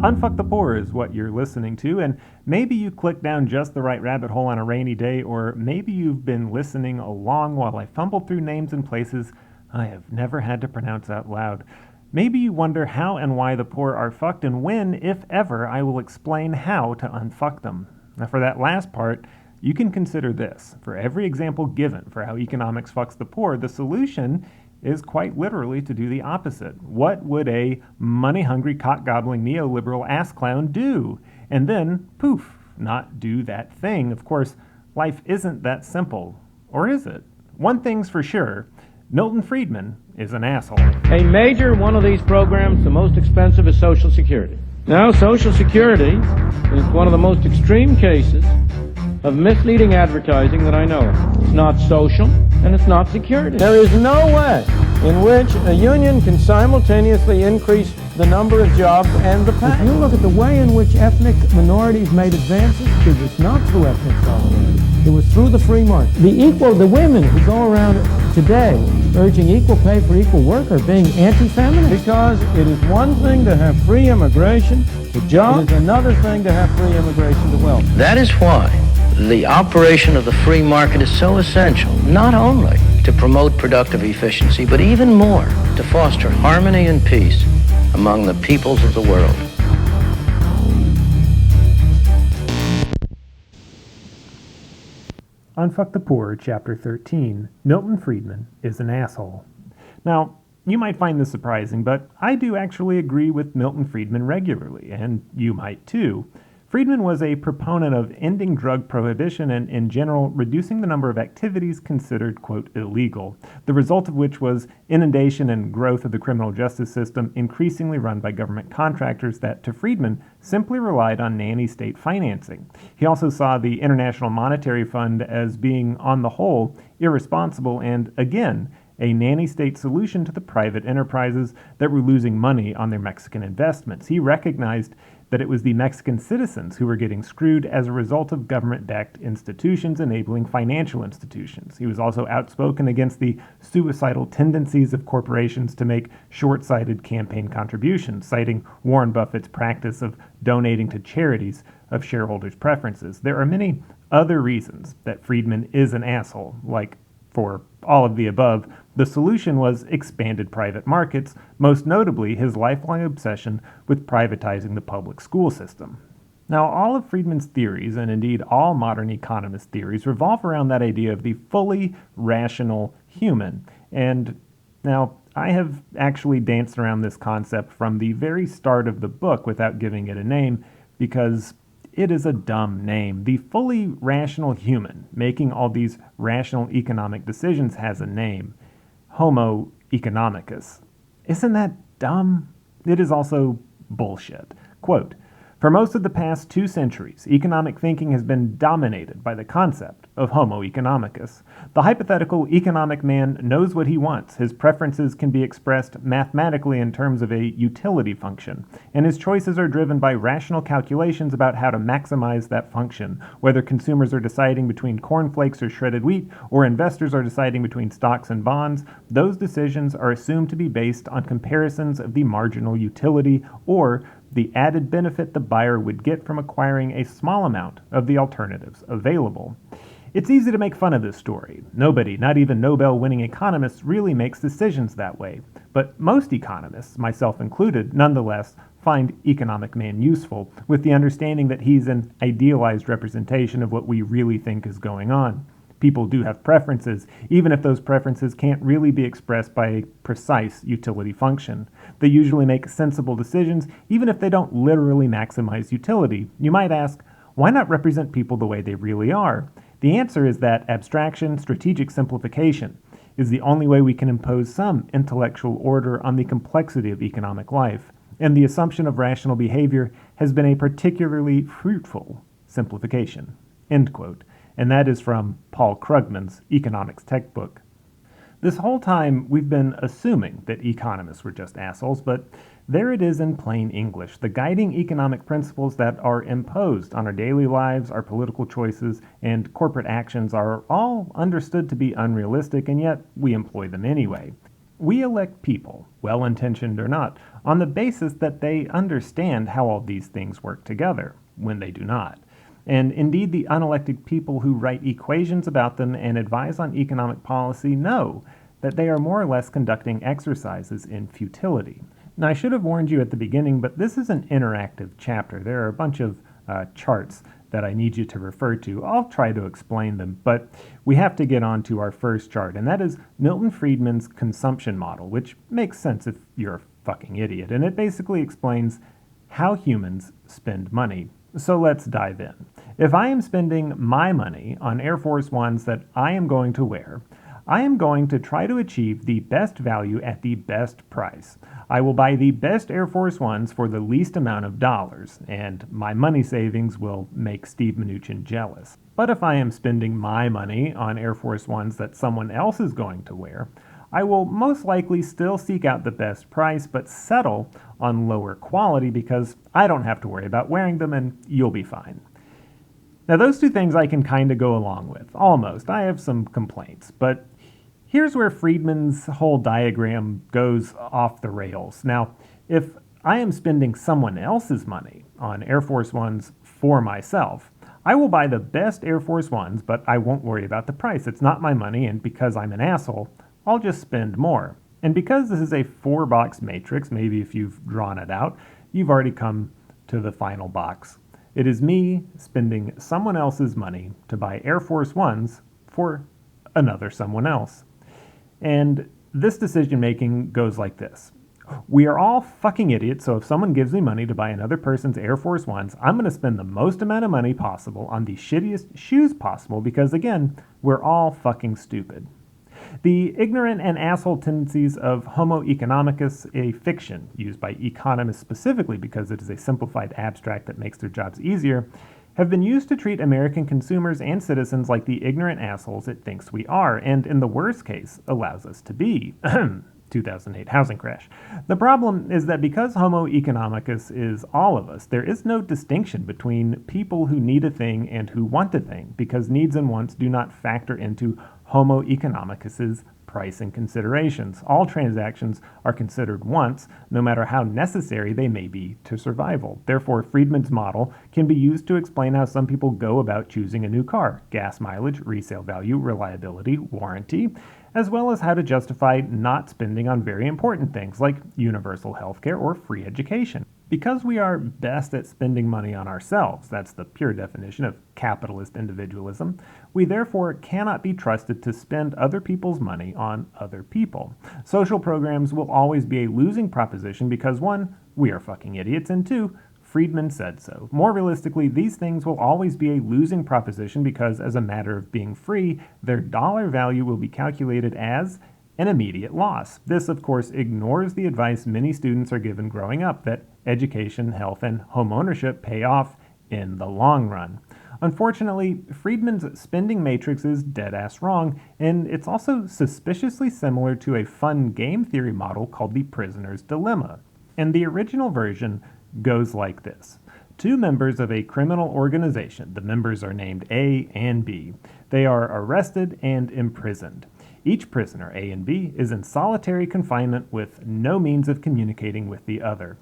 Unfuck the Poor is what you're listening to, and maybe you clicked down just the right rabbit hole on a rainy day, or maybe you've been listening along while I fumbled through names and places I have never had to pronounce out loud. Maybe you wonder how and why the poor are fucked, and when, if ever, I will explain how to unfuck them. Now, for that last part, you can consider this. For every example given for how economics fucks the poor, the solution is quite literally to do the opposite. What would a money-hungry, cock-gobbling, neoliberal ass clown do? And then, poof, not do that thing. Of course, life isn't that simple. Or is it? One thing's for sure, Milton Friedman is an asshole. A major one of these programs, the most expensive, is Social Security. Now, Social Security is one of the most extreme cases of misleading advertising that I know of. It's not social, and it's not security. There is no way in which a union can simultaneously increase the number of jobs and the pay. If you look at the way in which ethnic minorities made advances, it was not through ethnic solidarity. It was through the free market. The women who go around today urging equal pay for equal work are being anti-feminist. Because it is one thing to have free immigration to jobs, it is another thing to have free immigration to wealth. That is why the operation of the free market is so essential, not only to promote productive efficiency, but even more to foster harmony and peace among the peoples of the world. Unfuck the Poor, Chapter 13, Milton Friedman is an asshole. Now, you might find this surprising, but I do actually agree with Milton Friedman regularly, and you might too. Friedman was a proponent of ending drug prohibition and, in general, reducing the number of activities considered, quote, illegal, the result of which was inundation and growth of the criminal justice system increasingly run by government contractors that, to Friedman, simply relied on nanny state financing. He also saw the International Monetary Fund as being, on the whole, irresponsible and, again, a nanny state solution to the private enterprises that were losing money on their Mexican investments. He recognized that it was the Mexican citizens who were getting screwed as a result of government-backed institutions enabling financial institutions. He was also outspoken against the suicidal tendencies of corporations to make short-sighted campaign contributions, citing Warren Buffett's practice of donating to charities of shareholders' preferences. There are many other reasons that Friedman is an asshole, like for all of the above, the solution was expanded private markets, most notably his lifelong obsession with privatizing the public school system. Now, all of Friedman's theories, and indeed all modern economist theories, revolve around that idea of the fully rational human. And now, I have actually danced around this concept from the very start of the book without giving it a name, because it is a dumb name. The fully rational human making all these rational economic decisions has a name. Homo economicus. Isn't that dumb? It is also bullshit. Quote, "For most of the past 2 centuries, economic thinking has been dominated by the concept of Homo economicus. The hypothetical economic man knows what he wants. His preferences can be expressed mathematically in terms of a utility function, and his choices are driven by rational calculations about how to maximize that function. Whether consumers are deciding between cornflakes or shredded wheat, or investors are deciding between stocks and bonds, those decisions are assumed to be based on comparisons of the marginal utility or the added benefit the buyer would get from acquiring a small amount of the alternatives available." It's easy to make fun of this story. Nobody, not even Nobel-winning economists, really makes decisions that way. But most economists, myself included, nonetheless, find economic man useful, with the understanding that he's an idealized representation of what we really think is going on. People do have preferences, even if those preferences can't really be expressed by a precise utility function. They usually make sensible decisions, even if they don't literally maximize utility. You might ask, why not represent people the way they really are? The answer is that abstraction, strategic simplification, is the only way we can impose some intellectual order on the complexity of economic life. And the assumption of rational behavior has been a particularly fruitful simplification. End quote. And that is from Paul Krugman's economics textbook. This whole time, we've been assuming that economists were just assholes, but there it is in plain English. The guiding economic principles that are imposed on our daily lives, our political choices, and corporate actions are all understood to be unrealistic, and yet we employ them anyway. We elect people, well-intentioned or not, on the basis that they understand how all these things work together, when they do not. And indeed, the unelected people who write equations about them and advise on economic policy know that they are more or less conducting exercises in futility. Now, I should have warned you at the beginning, but this is an interactive chapter. There are a bunch of charts that I need you to refer to. I'll try to explain them, but we have to get on to our first chart, and that is Milton Friedman's consumption model, which makes sense if you're a fucking idiot, and it basically explains how humans spend money. So let's dive in. If I am spending my money on Air Force Ones that I am going to wear, I am going to try to achieve the best value at the best price. I will buy the best Air Force Ones for the least amount of dollars, and my money savings will make Steve Mnuchin jealous. But if I am spending my money on Air Force Ones that someone else is going to wear, I will most likely still seek out the best price, but settle on lower quality because I don't have to worry about wearing them and you'll be fine. Now, those two things I can kind of go along with, almost. I have some complaints, but here's where Friedman's whole diagram goes off the rails. Now, if I am spending someone else's money on Air Force Ones for myself, I will buy the best Air Force Ones, but I won't worry about the price. It's not my money, and because I'm an asshole, I'll just spend more. And because this is a 4-box matrix, maybe if you've drawn it out, you've already come to the final box. It is me spending someone else's money to buy Air Force Ones for another someone else. And this decision making goes like this. We are all fucking idiots, so if someone gives me money to buy another person's Air Force Ones, I'm going to spend the most amount of money possible on the shittiest shoes possible because, again, we're all fucking stupid. The ignorant and asshole tendencies of Homo economicus, a fiction used by economists specifically because it is a simplified abstract that makes their jobs easier, have been used to treat American consumers and citizens like the ignorant assholes it thinks we are, and in the worst case, allows us to be. 2008 housing crash. The problem is that because Homo economicus is all of us, there is no distinction between people who need a thing and who want a thing, because needs and wants do not factor into Homo economicus's pricing considerations. All transactions are considered wants, no matter how necessary they may be to survival. Therefore, Friedman's model can be used to explain how some people go about choosing a new car, gas mileage, resale value, reliability, warranty, as well as how to justify not spending on very important things like universal health care or free education. Because we are best at spending money on ourselves, that's the pure definition of capitalist individualism, we therefore cannot be trusted to spend other people's money on other people. Social programs will always be a losing proposition because 1, we are fucking idiots, and 2, Friedman said so. More realistically, these things will always be a losing proposition because, as a matter of being free, their dollar value will be calculated as an immediate loss. This, of course, ignores the advice many students are given growing up that education, health, and home ownership pay off in the long run. Unfortunately, Friedman's spending matrix is dead-ass wrong, and it's also suspiciously similar to a fun game theory model called the prisoner's dilemma. And the original version goes like this. 2 members of a criminal organization, the members are named A and B. They are arrested and imprisoned. Each prisoner, A and B, is in solitary confinement with no means of communicating with the other.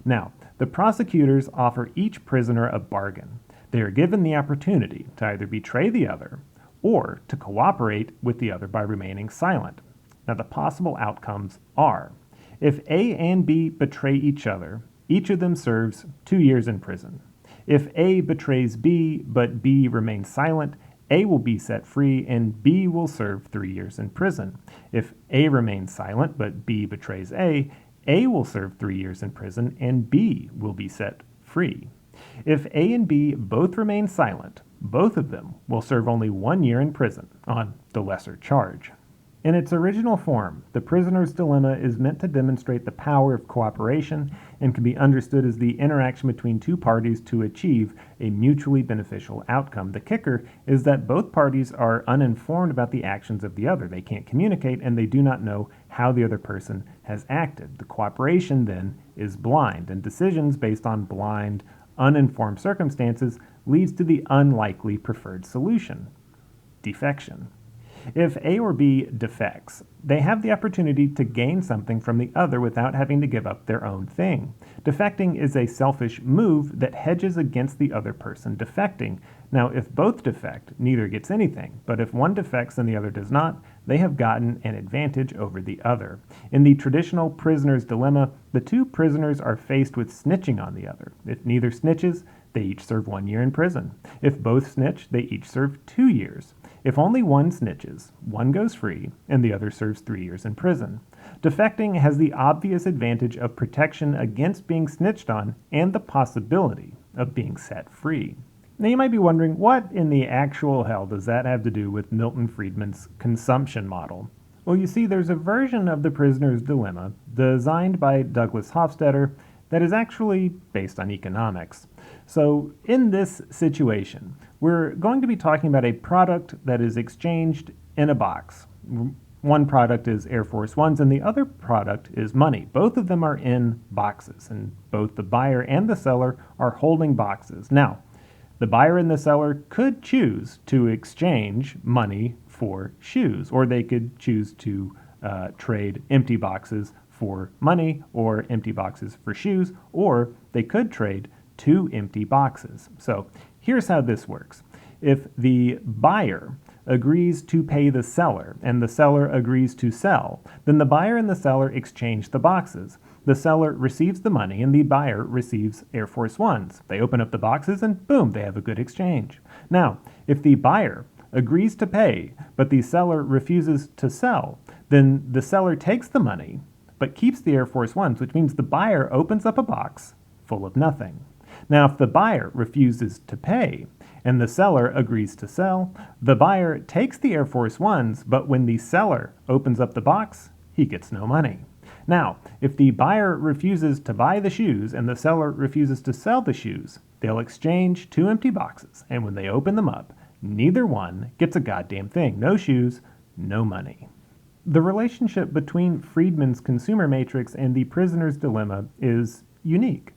Now, the prosecutors offer each prisoner a bargain. They are given the opportunity to either betray the other or to cooperate with the other by remaining silent. Now, the possible outcomes are, if A and B betray each other, each of them serves 2 years in prison. If A betrays B, but B remains silent, A will be set free and B will serve 3 years in prison. If A remains silent, but B betrays A will serve 3 years in prison and B will be set free. If A and B both remain silent, both of them will serve only 1 year in prison on the lesser charge. In its original form, the prisoner's dilemma is meant to demonstrate the power of cooperation and can be understood as the interaction between 2 parties to achieve a mutually beneficial outcome. The kicker is that both parties are uninformed about the actions of the other. They can't communicate and they do not know how the other person has acted. The cooperation then is blind, and decisions based on blind, uninformed circumstances leads to the unlikely preferred solution: defection. If A or B defects, they have the opportunity to gain something from the other without having to give up their own thing. Defecting is a selfish move that hedges against the other person defecting. Now, if both defect, neither gets anything, but if one defects and the other does not, they have gotten an advantage over the other. In the traditional prisoner's dilemma, the two prisoners are faced with snitching on the other. If neither snitches, they each serve 1 year in prison. If both snitch, they each serve 2 years. If only one snitches, one goes free, and the other serves 3 years in prison. Defecting has the obvious advantage of protection against being snitched on and the possibility of being set free. Now you might be wondering, what in the actual hell does that have to do with Milton Friedman's consumption model? Well, you see, there's a version of the prisoner's dilemma designed by Douglas Hofstadter that is actually based on economics. So in this situation, we're going to be talking about a product that is exchanged in a box. One product is Air Force Ones and the other product is money. Both of them are in boxes, and both the buyer and the seller are holding boxes. Now, the buyer and the seller could choose to exchange money for shoes, or they could choose to trade empty boxes for money or empty boxes for shoes, or they could trade 2 empty boxes. So here's how this works. If the buyer agrees to pay the seller and the seller agrees to sell, then the buyer and the seller exchange the boxes. The seller receives the money and the buyer receives Air Force Ones. They open up the boxes and boom, they have a good exchange. Now, if the buyer agrees to pay but the seller refuses to sell, then the seller takes the money but keeps the Air Force Ones, which means the buyer opens up a box full of nothing. Now, if the buyer refuses to pay and the seller agrees to sell, the buyer takes the Air Force Ones, but when the seller opens up the box, he gets no money. Now, if the buyer refuses to buy the shoes and the seller refuses to sell the shoes, they'll exchange 2 empty boxes, and when they open them up, neither one gets a goddamn thing. No shoes, no money. The relationship between Friedman's consumer matrix and the prisoner's dilemma is unique.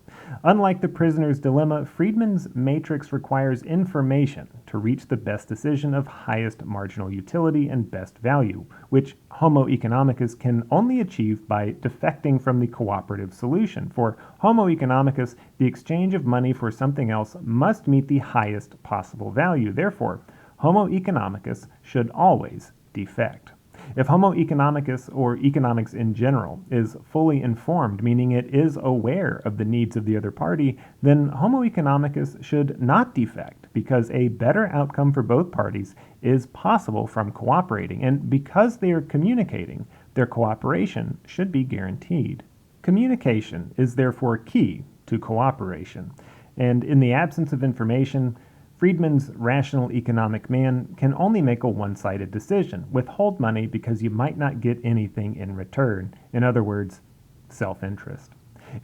Unlike the prisoner's dilemma, Friedman's matrix requires information to reach the best decision of highest marginal utility and best value, which Homo economicus can only achieve by defecting from the cooperative solution. For Homo economicus, the exchange of money for something else must meet the highest possible value. Therefore, Homo economicus should always defect. If Homo economicus, or economics in general, is fully informed, meaning it is aware of the needs of the other party, then Homo economicus should not defect, because a better outcome for both parties is possible from cooperating, and because they are communicating, their cooperation should be guaranteed. Communication is therefore key to cooperation, and in the absence of information, Friedman's rational economic man can only make a one-sided decision: withhold money because you might not get anything in return. In other words, self-interest.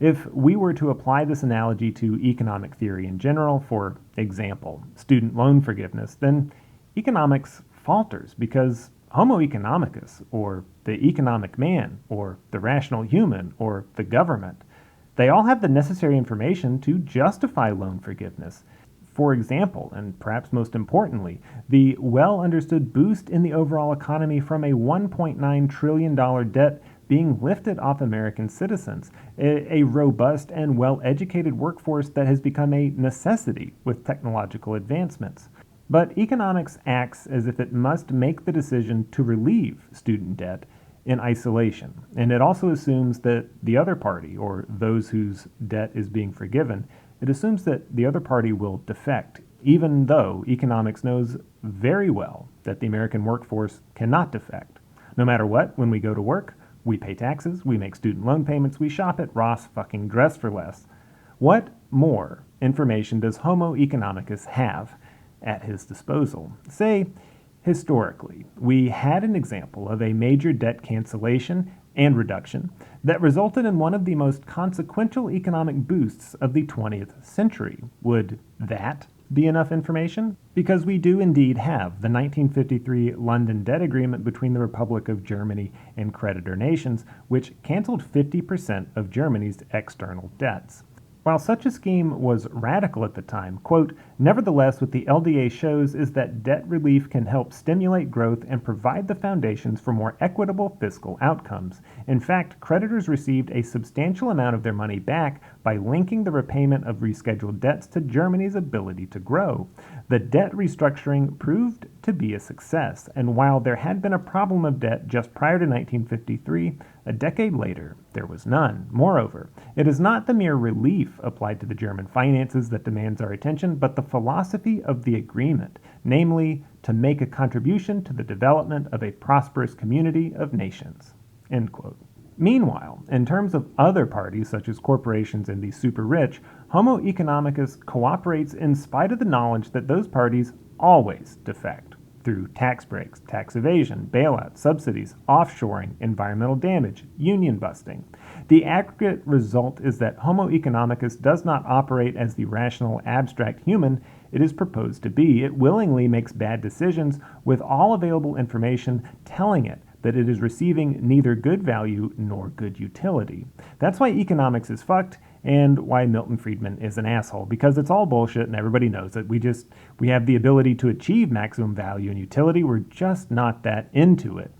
If we were to apply this analogy to economic theory in general, for example, student loan forgiveness, then economics falters because Homo economicus, or the economic man, or the rational human, or the government, they all have the necessary information to justify loan forgiveness. For example, and perhaps most importantly, the well-understood boost in the overall economy from a $1.9 trillion debt being lifted off American citizens, a robust and well-educated workforce that has become a necessity with technological advancements. But economics acts as if it must make the decision to relieve student debt in isolation, and it also assumes that the other party, or those whose debt is being forgiven, it assumes that the other party will defect, even though economics knows very well that the American workforce cannot defect. No matter what, when we go to work, we pay taxes, we make student loan payments, we shop at Ross fucking Dress for Less. What more information does Homo economicus have at his disposal? Say, historically, we had an example of a major debt cancellation and reduction that resulted in one of the most consequential economic boosts of the 20th century. Would that be enough information? Because we do indeed have the 1953 London Debt Agreement between the Republic of Germany and creditor nations, which canceled 50% of Germany's external debts. While such a scheme was radical at the time, quote, nevertheless, what the LDA shows is that debt relief can help stimulate growth and provide the foundations for more equitable fiscal outcomes. In fact, creditors received a substantial amount of their money back by linking the repayment of rescheduled debts to Germany's ability to grow. The debt restructuring proved to be a success, and while there had been a problem of debt just prior to 1953, a decade later, there was none. Moreover, it is not the mere relief applied to the German finances that demands our attention, but the philosophy of the agreement, namely, to make a contribution to the development of a prosperous community of nations. End quote. Meanwhile, in terms of other parties, such as corporations and the super-rich, Homo economicus cooperates in spite of the knowledge that those parties always defect through tax breaks, tax evasion, bailouts, subsidies, offshoring, environmental damage, union busting. The aggregate result is that Homo economicus does not operate as the rational, abstract human it is proposed to be. It willingly makes bad decisions with all available information telling it that it is receiving neither good value nor good utility. That's why economics is fucked and why Milton Friedman is an asshole, because it's all bullshit and everybody knows it. We have the ability to achieve maximum value and utility. We're just not that into it.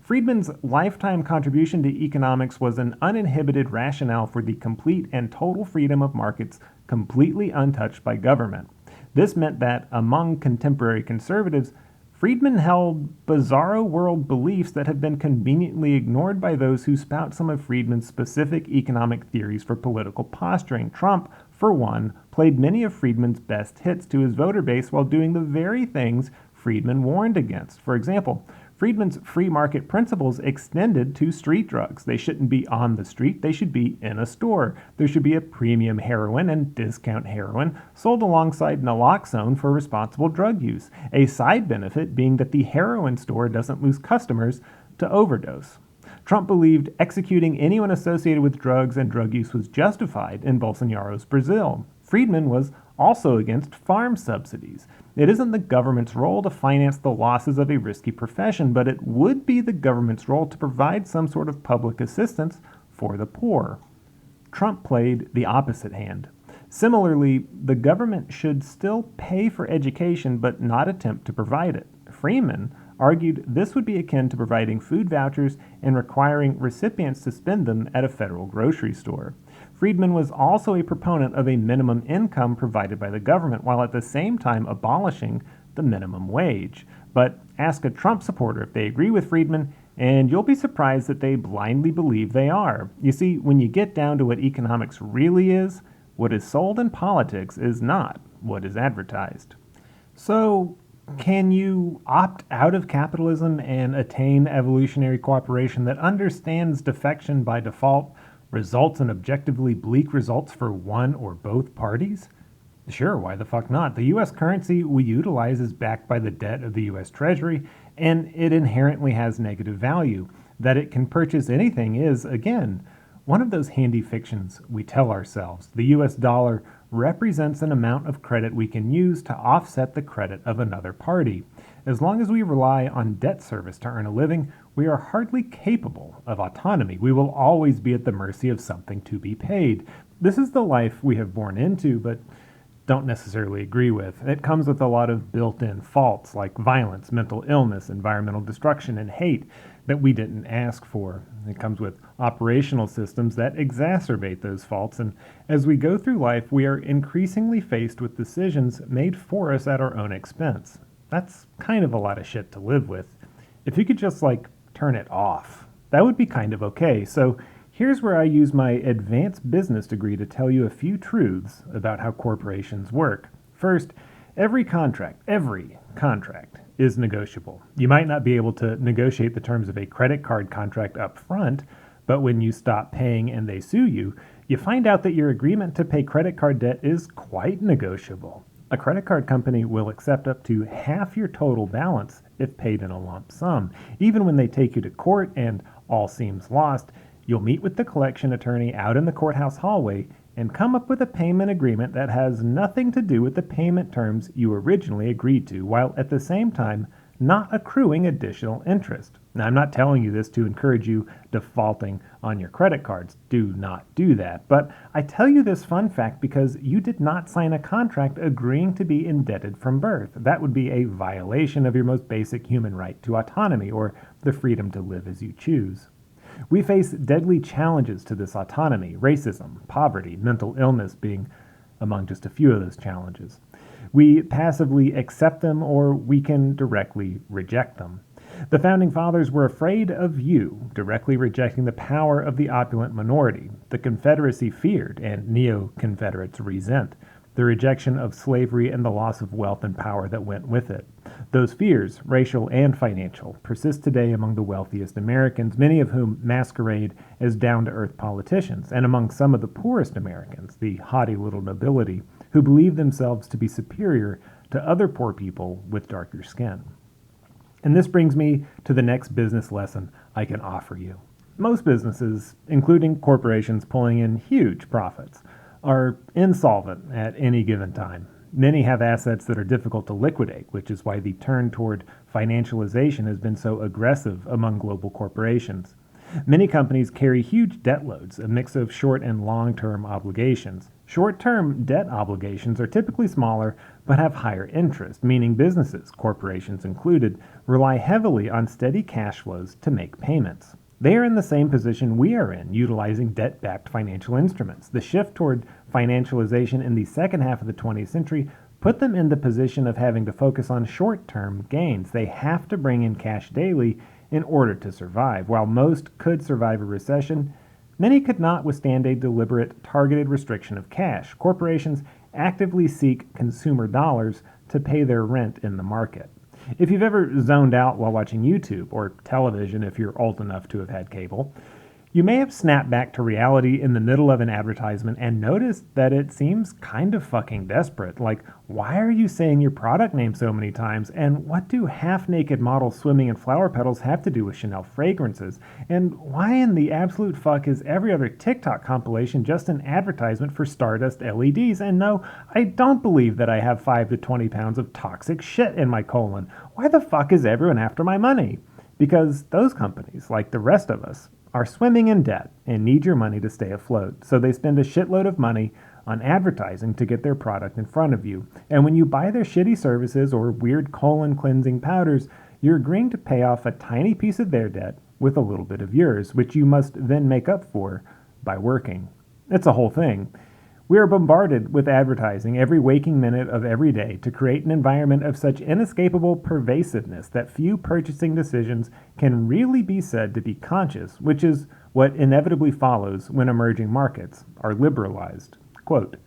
Friedman's lifetime contribution to economics was an uninhibited rationale for the complete and total freedom of markets completely untouched by government. This meant that, among contemporary conservatives, Friedman held bizarro world beliefs that have been conveniently ignored by those who spout some of Friedman's specific economic theories for political posturing. Trump, for one, played many of Friedman's best hits to his voter base while doing the very things Friedman warned against. For example, Friedman's free market principles extended to street drugs. They shouldn't be on the street, they should be in a store. There should be a premium heroin and discount heroin sold alongside naloxone for responsible drug use. A side benefit being that the heroin store doesn't lose customers to overdose. Trump believed executing anyone associated with drugs and drug use was justified in Bolsonaro's Brazil. Friedman was also against farm subsidies. It isn't the government's role to finance the losses of a risky profession, but it would be the government's role to provide some sort of public assistance for the poor. Trump played the opposite hand. Similarly, the government should still pay for education but not attempt to provide it. Friedman argued this would be akin to providing food vouchers and requiring recipients to spend them at a federal grocery store. Friedman was also a proponent of a minimum income provided by the government, while at the same time abolishing the minimum wage. But ask a Trump supporter if they agree with Friedman, and you'll be surprised that they blindly believe they are. You see, when you get down to what economics really is, what is sold in politics is not what is advertised. So, can you opt out of capitalism and attain evolutionary cooperation that understands defection by default results in objectively bleak results for one or both parties? Sure, why the fuck not? The U.S. currency we utilize is backed by the debt of the U.S. Treasury, and it inherently has negative value. That it can purchase anything is, again, one of those handy fictions we tell ourselves. The U.S. dollar represents an amount of credit we can use to offset the credit of another party. As long as we rely on debt service to earn a living, we are hardly capable of autonomy. We will always be at the mercy of something to be paid. This is the life we have born into, but don't necessarily agree with. It comes with a lot of built-in faults like violence, mental illness, environmental destruction, and hate that we didn't ask for. It comes with operational systems that exacerbate those faults, and as we go through life, we are increasingly faced with decisions made for us at our own expense. That's kind of a lot of shit to live with. If you could just, turn it off, that would be kind of okay. So here's where I use my advanced business degree to tell you a few truths about how corporations work. First, every contract is negotiable. You might not be able to negotiate the terms of a credit card contract up front, but when you stop paying and they sue you, you find out that your agreement to pay credit card debt is quite negotiable. A credit card company will accept up to half your total balance if paid in a lump sum. Even when they take you to court and all seems lost, you'll meet with the collection attorney out in the courthouse hallway and come up with a payment agreement that has nothing to do with the payment terms you originally agreed to, while at the same time not accruing additional interest. Now, I'm not telling you this to encourage you defaulting on your credit cards. Do not do that. But I tell you this fun fact because you did not sign a contract agreeing to be indebted from birth. That would be a violation of your most basic human right to autonomy, or the freedom to live as you choose. We face deadly challenges to this autonomy: racism, poverty, mental illness being among just a few of those challenges. We passively accept them, or we can directly reject them. The Founding Fathers were afraid of you directly rejecting the power of the opulent minority. The Confederacy feared, and neo-Confederates resent, the rejection of slavery and the loss of wealth and power that went with it. Those fears, racial and financial, persist today among the wealthiest Americans, many of whom masquerade as down-to-earth politicians, and among some of the poorest Americans, the haughty little nobility, who believe themselves to be superior to other poor people with darker skin. And this brings me to the next business lesson I can offer you. Most businesses, including corporations pulling in huge profits, are insolvent at any given time. Many have assets that are difficult to liquidate, which is why the turn toward financialization has been so aggressive among global corporations. Many companies carry huge debt loads, a mix of short and long-term obligations. Short-term debt obligations are typically smaller but have higher interest, meaning businesses, corporations included, rely heavily on steady cash flows to make payments. They are in the same position we are in, utilizing debt-backed financial instruments. The shift toward financialization in the second half of the 20th century put them in the position of having to focus on short-term gains. They have to bring in cash daily in order to survive. While most could survive a recession, many could not withstand a deliberate, targeted restriction of cash. Corporations actively seek consumer dollars to pay their rent in the market. If you've ever zoned out while watching YouTube, or television if you're old enough to have had cable, you may have snapped back to reality in the middle of an advertisement and noticed that it seems kind of fucking desperate. Like, why are you saying your product name so many times? And what do half-naked models swimming in flower petals have to do with Chanel fragrances? And why in the absolute fuck is every other TikTok compilation just an advertisement for Stardust LEDs? And no, I don't believe that I have 5 to 20 pounds of toxic shit in my colon. Why the fuck is everyone after my money? Because those companies, like the rest of us, are swimming in debt and need your money to stay afloat. So they spend a shitload of money on advertising to get their product in front of you. And when you buy their shitty services or weird colon cleansing powders, you're agreeing to pay off a tiny piece of their debt with a little bit of yours, which you must then make up for by working. It's a whole thing. We are bombarded with advertising every waking minute of every day to create an environment of such inescapable pervasiveness that few purchasing decisions can really be said to be conscious, which is what inevitably follows when emerging markets are liberalized. Quote,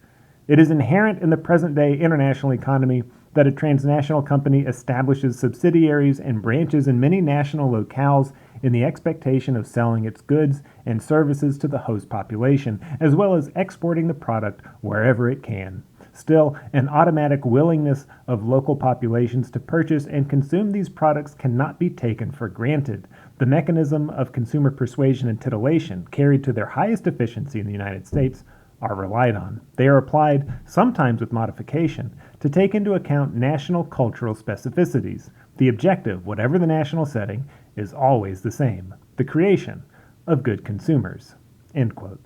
"It is inherent in the present-day international economy that a transnational company establishes subsidiaries and branches in many national locales in the expectation of selling its goods and services to the host population, as well as exporting the product wherever it can. Still, an automatic willingness of local populations to purchase and consume these products cannot be taken for granted. The mechanism of consumer persuasion and titillation, carried to their highest efficiency in the United States, are relied on. They are applied, sometimes with modification, to take into account national cultural specificities. The objective, whatever the national setting, is always the same: the creation of good consumers." End quote.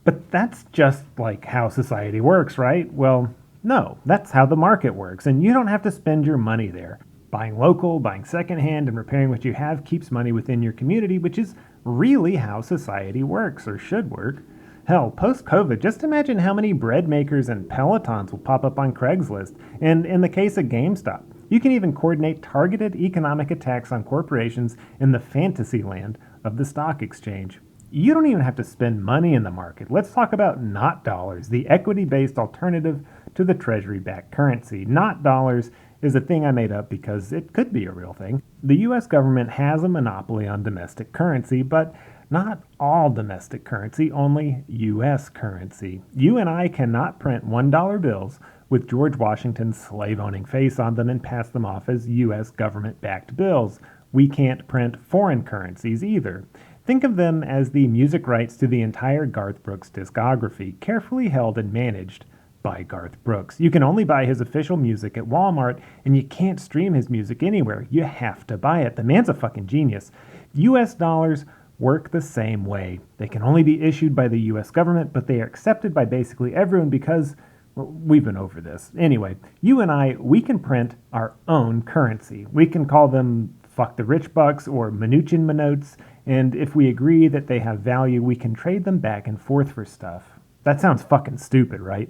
But that's just like how society works, right? Well, no, that's how the market works, and you don't have to spend your money there. Buying local, buying secondhand, and repairing what you have keeps money within your community, which is really how society works, or should work. Hell, post-COVID, just imagine how many bread makers and Pelotons will pop up on Craigslist. And in the case of GameStop, you can even coordinate targeted economic attacks on corporations in the fantasy land of the stock exchange. You don't even have to spend money in the market. Let's talk about not dollars, the equity-based alternative to the treasury-backed currency. Not dollars is a thing I made up because it could be a real thing. The U.S. government has a monopoly on domestic currency, but not all domestic currency, only U.S. currency. You and I cannot print $1 bills with George Washington's slave-owning face on them and pass them off as U.S. government-backed bills. We can't print foreign currencies either. Think of them as the music rights to the entire Garth Brooks discography, carefully held and managed buy Garth Brooks. You can only buy his official music at Walmart, and you can't stream his music anywhere. You have to buy it. The man's a fucking genius. US dollars work the same way. They can only be issued by the US government, but they are accepted by basically everyone because, well, we've been over this. Anyway, you and I, we can print our own currency. We can call them fuck the rich bucks or Mnuchin Minotes, and if we agree that they have value, we can trade them back and forth for stuff. That sounds fucking stupid, right?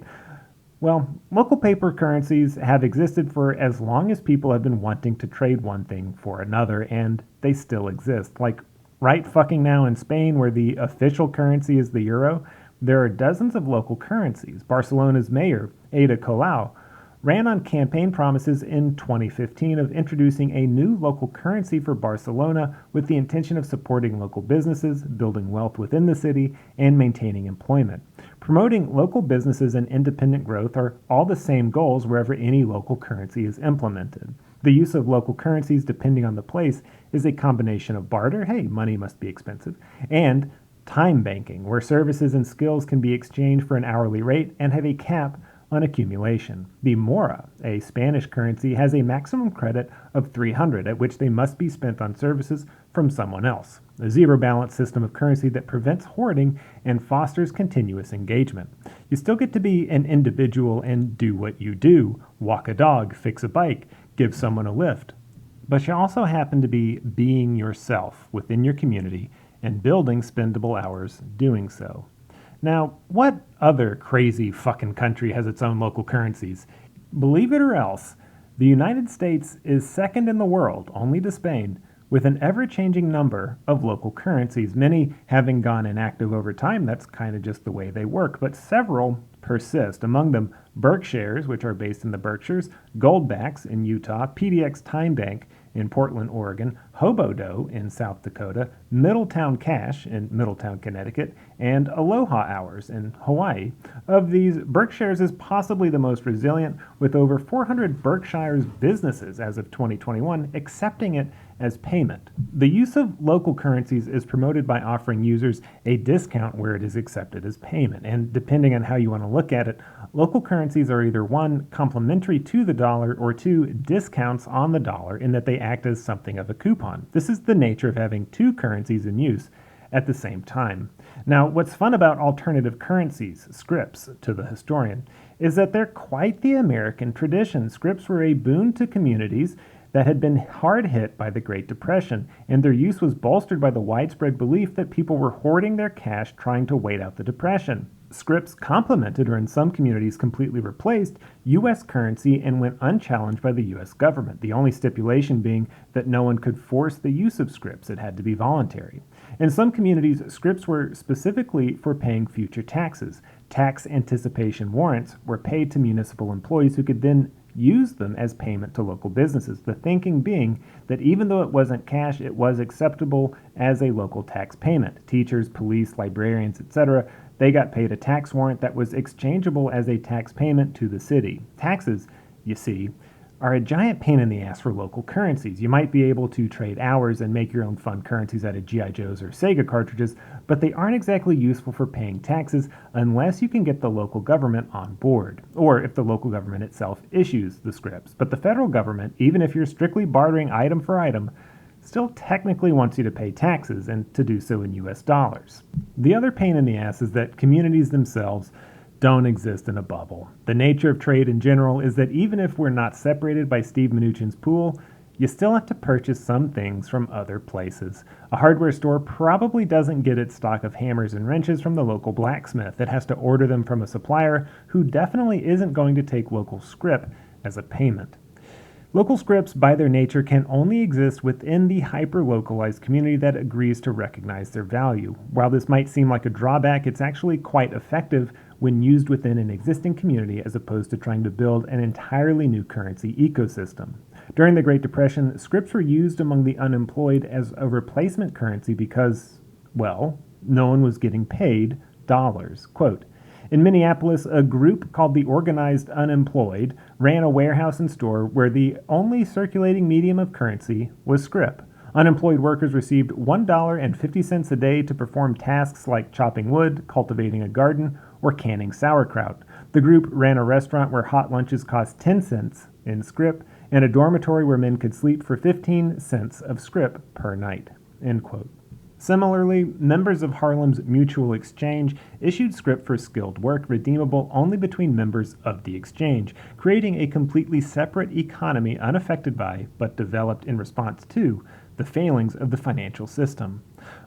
Well, local paper currencies have existed for as long as people have been wanting to trade one thing for another, and they still exist. Like right fucking now in Spain, where the official currency is the euro, there are dozens of local currencies. Barcelona's mayor, Ada Colau, ran on campaign promises in 2015 of introducing a new local currency for Barcelona with the intention of supporting local businesses, building wealth within the city, and maintaining employment. Promoting local businesses and independent growth are all the same goals wherever any local currency is implemented. The use of local currencies, depending on the place, is a combination of barter, hey, money must be expensive, and time banking, where services and skills can be exchanged for an hourly rate and have a cap on accumulation. The mora, a Spanish currency, has a maximum credit of 300, at which they must be spent on services from someone else. A zero balance system of currency that prevents hoarding and fosters continuous engagement. You still get to be an individual and do what you do, walk a dog, fix a bike, give someone a lift. But you also happen to be being yourself within your community and building spendable hours doing so. Now, what other crazy fucking country has its own local currencies? Believe it or else, the United States is second in the world, only to Spain, with an ever-changing number of local currencies, many having gone inactive over time. That's kind of just the way they work, but several persist. Among them, Berkshires, which are based in the Berkshires, Goldbacks in Utah, PDX Time Bank in Portland, Oregon, Hobodo in South Dakota, Middletown Cash in Middletown, Connecticut, and Aloha Hours in Hawaii. Of these, Berkshires is possibly the most resilient, with over 400 Berkshires businesses as of 2021 accepting it as payment. The use of local currencies is promoted by offering users a discount where it is accepted as payment. And depending on how you want to look at it, local currencies are either one, complementary to the dollar, or two, discounts on the dollar in that they act as something of a coupon. This is the nature of having two currencies in use at the same time. Now, what's fun about alternative currencies, scrips, to the historian, is that they're quite the American tradition. Scrips were a boon to communities that had been hard hit by the Great Depression, and their use was bolstered by the widespread belief that people were hoarding their cash trying to wait out the Depression. Scripts complemented, or in some communities completely replaced, U.S. currency and went unchallenged by the U.S. government, the only stipulation being that no one could force the use of scripts. It had to be voluntary. In some communities, scripts were specifically for paying future taxes. Tax anticipation warrants were paid to municipal employees who could then use them as payment to local businesses, the thinking being that even though it wasn't cash, it was acceptable as a local tax payment. Teachers, police, librarians, etc., they got paid a tax warrant that was exchangeable as a tax payment to the city. Taxes, you see, are a giant pain in the ass for local currencies. You might be able to trade hours and make your own fun currencies out of G.I. Joes or Sega cartridges, but they aren't exactly useful for paying taxes unless you can get the local government on board, or if the local government itself issues the scripts. But the federal government, even if you're strictly bartering item for item, still technically wants you to pay taxes, and to do so in US dollars. The other pain in the ass is that communities themselves don't exist in a bubble. The nature of trade in general is that even if we're not separated by Steve Mnuchin's pool, you still have to purchase some things from other places. A hardware store probably doesn't get its stock of hammers and wrenches from the local blacksmith. It has to order them from a supplier who definitely isn't going to take local scrip as a payment. Local scripts, by their nature, can only exist within the hyper-localized community that agrees to recognize their value. While this might seem like a drawback, it's actually quite effective when used within an existing community as opposed to trying to build an entirely new currency ecosystem. During the Great Depression, scripts were used among the unemployed as a replacement currency because, well, no one was getting paid dollars. Quote, in Minneapolis, a group called the Organized Unemployed ran a warehouse and store where the only circulating medium of currency was scrip. Unemployed workers received $1.50 a day to perform tasks like chopping wood, cultivating a garden, or canning sauerkraut. The group ran a restaurant where hot lunches cost 10 cents in scrip and a dormitory where men could sleep for 15 cents of scrip per night, end quote. Similarly, members of Harlem's Mutual Exchange issued scrip for skilled work redeemable only between members of the exchange, creating a completely separate economy unaffected by, but developed in response to, the failings of the financial system.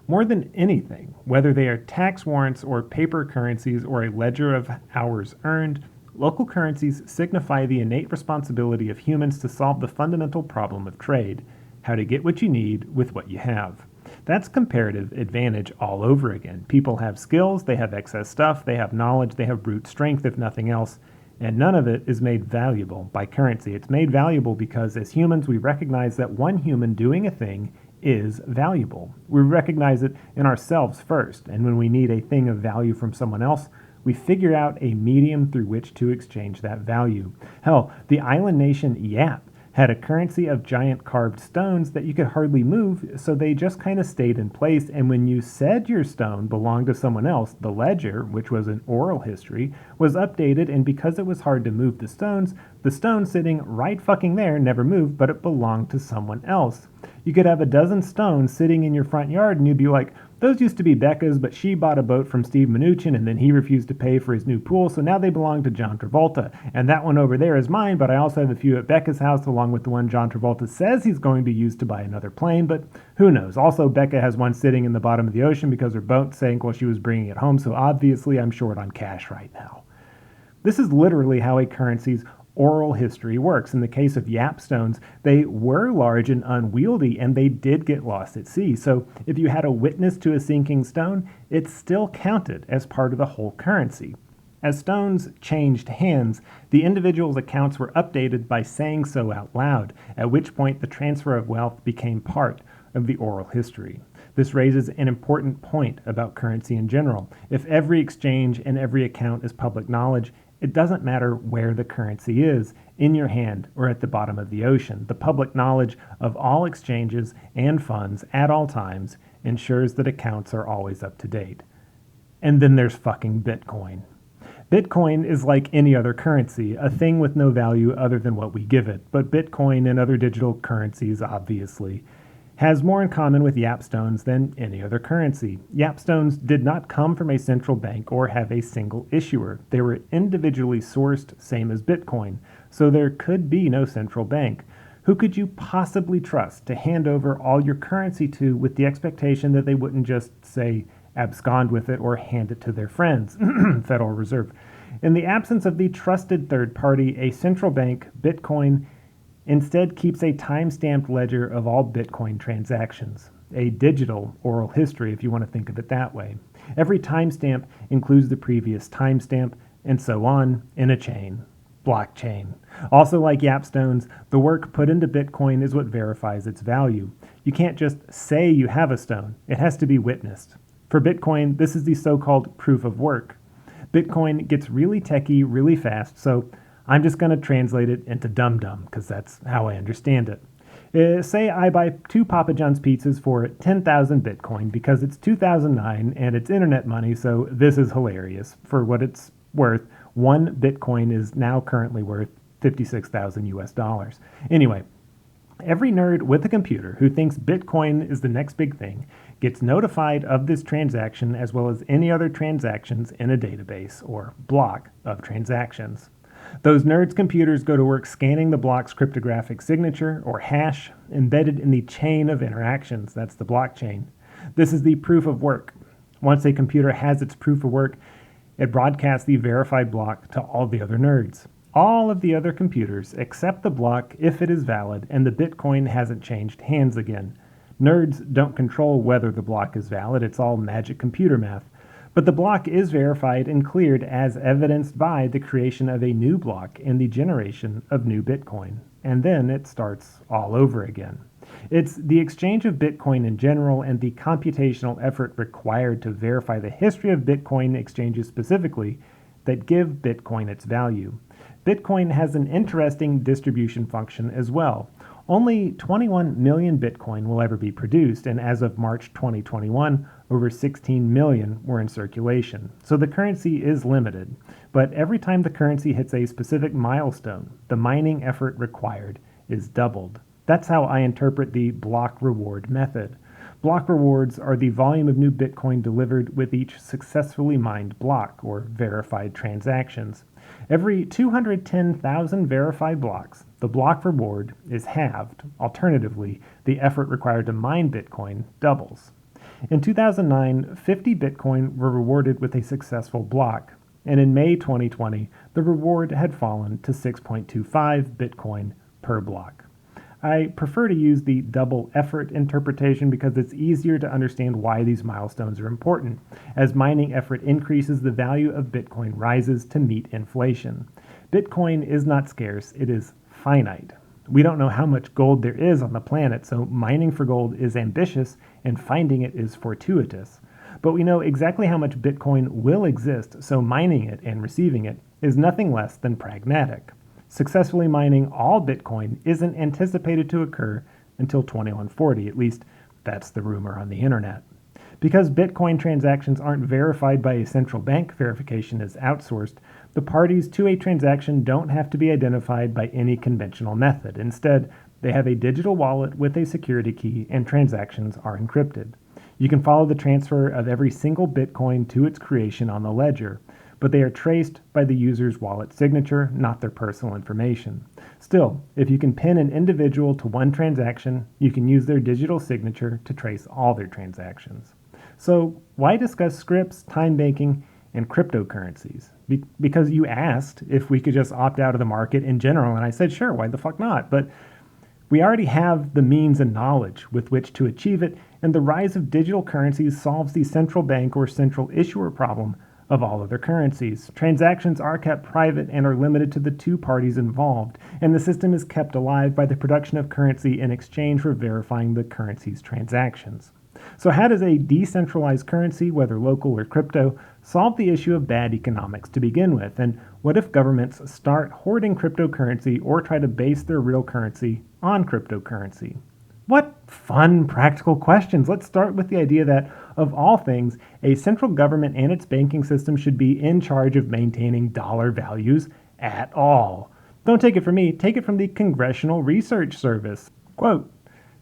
More than anything, whether they are tax warrants or paper currencies or a ledger of hours earned, local currencies signify the innate responsibility of humans to solve the fundamental problem of trade, how to get what you need with what you have. That's comparative advantage all over again. People have skills, they have excess stuff, they have knowledge, they have brute strength, if nothing else, and none of it is made valuable by currency. It's made valuable because as humans we recognize that one human doing a thing is valuable. We recognize it in ourselves first, and when we need a thing of value from someone else, we figure out a medium through which to exchange that value. Hell, the island nation Yap had a currency of giant carved stones that you could hardly move, so they just kind of stayed in place, and when you said your stone belonged to someone else, the ledger, which was an oral history, was updated, and because it was hard to move the stone sitting right fucking there never moved, but it belonged to someone else. You could have a dozen stones sitting in your front yard, and you'd be like, those used to be Becca's, but she bought a boat from Steve Mnuchin, and then he refused to pay for his new pool, so now they belong to John Travolta. And that one over there is mine, but I also have a few at Becca's house, along with the one John Travolta says he's going to use to buy another plane, but who knows? Also, Becca has one sitting in the bottom of the ocean because her boat sank while she was bringing it home, so obviously I'm short on cash right now. This is literally how a currency's oral history works. In the case of Yap stones, they were large and unwieldy, and they did get lost at sea. So if you had a witness to a sinking stone, it still counted as part of the whole currency. As stones changed hands, the individual's accounts were updated by saying so out loud, at which point the transfer of wealth became part of the oral history. This raises an important point about currency in general. If every exchange and every account is public knowledge, it doesn't matter where the currency is, in your hand or at the bottom of the ocean. The public knowledge of all exchanges and funds at all times ensures that accounts are always up to date. And then there's fucking Bitcoin. Bitcoin is like any other currency, a thing with no value other than what we give it. But Bitcoin and other digital currencies, obviously, has more in common with Yap stones than any other currency. Yap stones did not come from a central bank or have a single issuer. They were individually sourced, same as Bitcoin, so there could be no central bank. Who could you possibly trust to hand over all your currency to with the expectation that they wouldn't just, say, abscond with it or hand it to their friends? Federal Reserve. In the absence of the trusted third party, a central bank, Bitcoin, instead keeps a time-stamped ledger of all Bitcoin transactions, a digital oral history if you want to think of it that way. Every timestamp includes the previous timestamp, and so on in a chain, blockchain. Also like Yap stones, the work put into Bitcoin is what verifies its value. You can't just say you have a stone, it has to be witnessed. For Bitcoin, this is the so-called proof of work. Bitcoin gets really techie really fast, so I'm just going to translate it into dum-dum, because that's how I understand it. Say I buy 2 Papa John's pizzas for 10,000 Bitcoin because it's 2009 and it's internet money, so this is hilarious. For what it's worth, 1 Bitcoin is now currently worth 56,000 US dollars. Anyway, every nerd with a computer who thinks Bitcoin is the next big thing gets notified of this transaction as well as any other transactions in a database or block of transactions. Those nerds' computers go to work scanning the block's cryptographic signature, or hash, embedded in the chain of interactions. That's the blockchain. This is the proof of work. Once a computer has its proof of work, it broadcasts the verified block to all the other nerds. All of the other computers accept the block if it is valid, and the Bitcoin hasn't changed hands again. Nerds don't control whether the block is valid. It's all magic computer math. But the block is verified and cleared as evidenced by the creation of a new block and the generation of new Bitcoin. And then it starts all over again. It's the exchange of Bitcoin in general and the computational effort required to verify the history of Bitcoin exchanges specifically that give Bitcoin its value. Bitcoin has an interesting distribution function as well. Only 21 million Bitcoin will ever be produced, and as of March 2021, over 16 million were in circulation. So the currency is limited, but every time the currency hits a specific milestone, the mining effort required is doubled. That's how I interpret the block reward method. Block rewards are the volume of new Bitcoin delivered with each successfully mined block, or verified transactions. Every 210,000 verified blocks, the block reward is halved. Alternatively, the effort required to mine Bitcoin doubles. In 2009, 50 Bitcoin were rewarded with a successful block, and in May 2020, the reward had fallen to 6.25 Bitcoin per block. I prefer to use the double effort interpretation because it's easier to understand why these milestones are important. As mining effort increases, the value of Bitcoin rises to meet inflation. Bitcoin is not scarce, it is finite. We don't know how much gold there is on the planet, so mining for gold is ambitious and finding it is fortuitous. But we know exactly how much Bitcoin will exist, so mining it and receiving it is nothing less than pragmatic. Successfully mining all Bitcoin isn't anticipated to occur until 2140, at least that's the rumor on the internet. Because Bitcoin transactions aren't verified by a central bank, verification is outsourced, the parties to a transaction don't have to be identified by any conventional method. Instead, they have a digital wallet with a security key and transactions are encrypted. You can follow the transfer of every single Bitcoin to its creation on the ledger, but they are traced by the user's wallet signature, not their personal information. Still, if you can pin an individual to one transaction, you can use their digital signature to trace all their transactions. So why discuss scripts, time banking, and cryptocurrencies? Because you asked if we could just opt out of the market in general, and I said, sure, why the fuck not? But we already have the means and knowledge with which to achieve it, and the rise of digital currencies solves the central bank or central issuer problem of all other currencies. Transactions are kept private and are limited to the two parties involved, and the system is kept alive by the production of currency in exchange for verifying the currency's transactions. So how does a decentralized currency, whether local or crypto, solve the issue of bad economics to begin with? And what if governments start hoarding cryptocurrency or try to base their real currency on cryptocurrency? What fun, practical questions. Let's start with the idea that, of all things, a central government and its banking system should be in charge of maintaining dollar values at all. Don't take it from me, take it from the Congressional Research Service. Quote,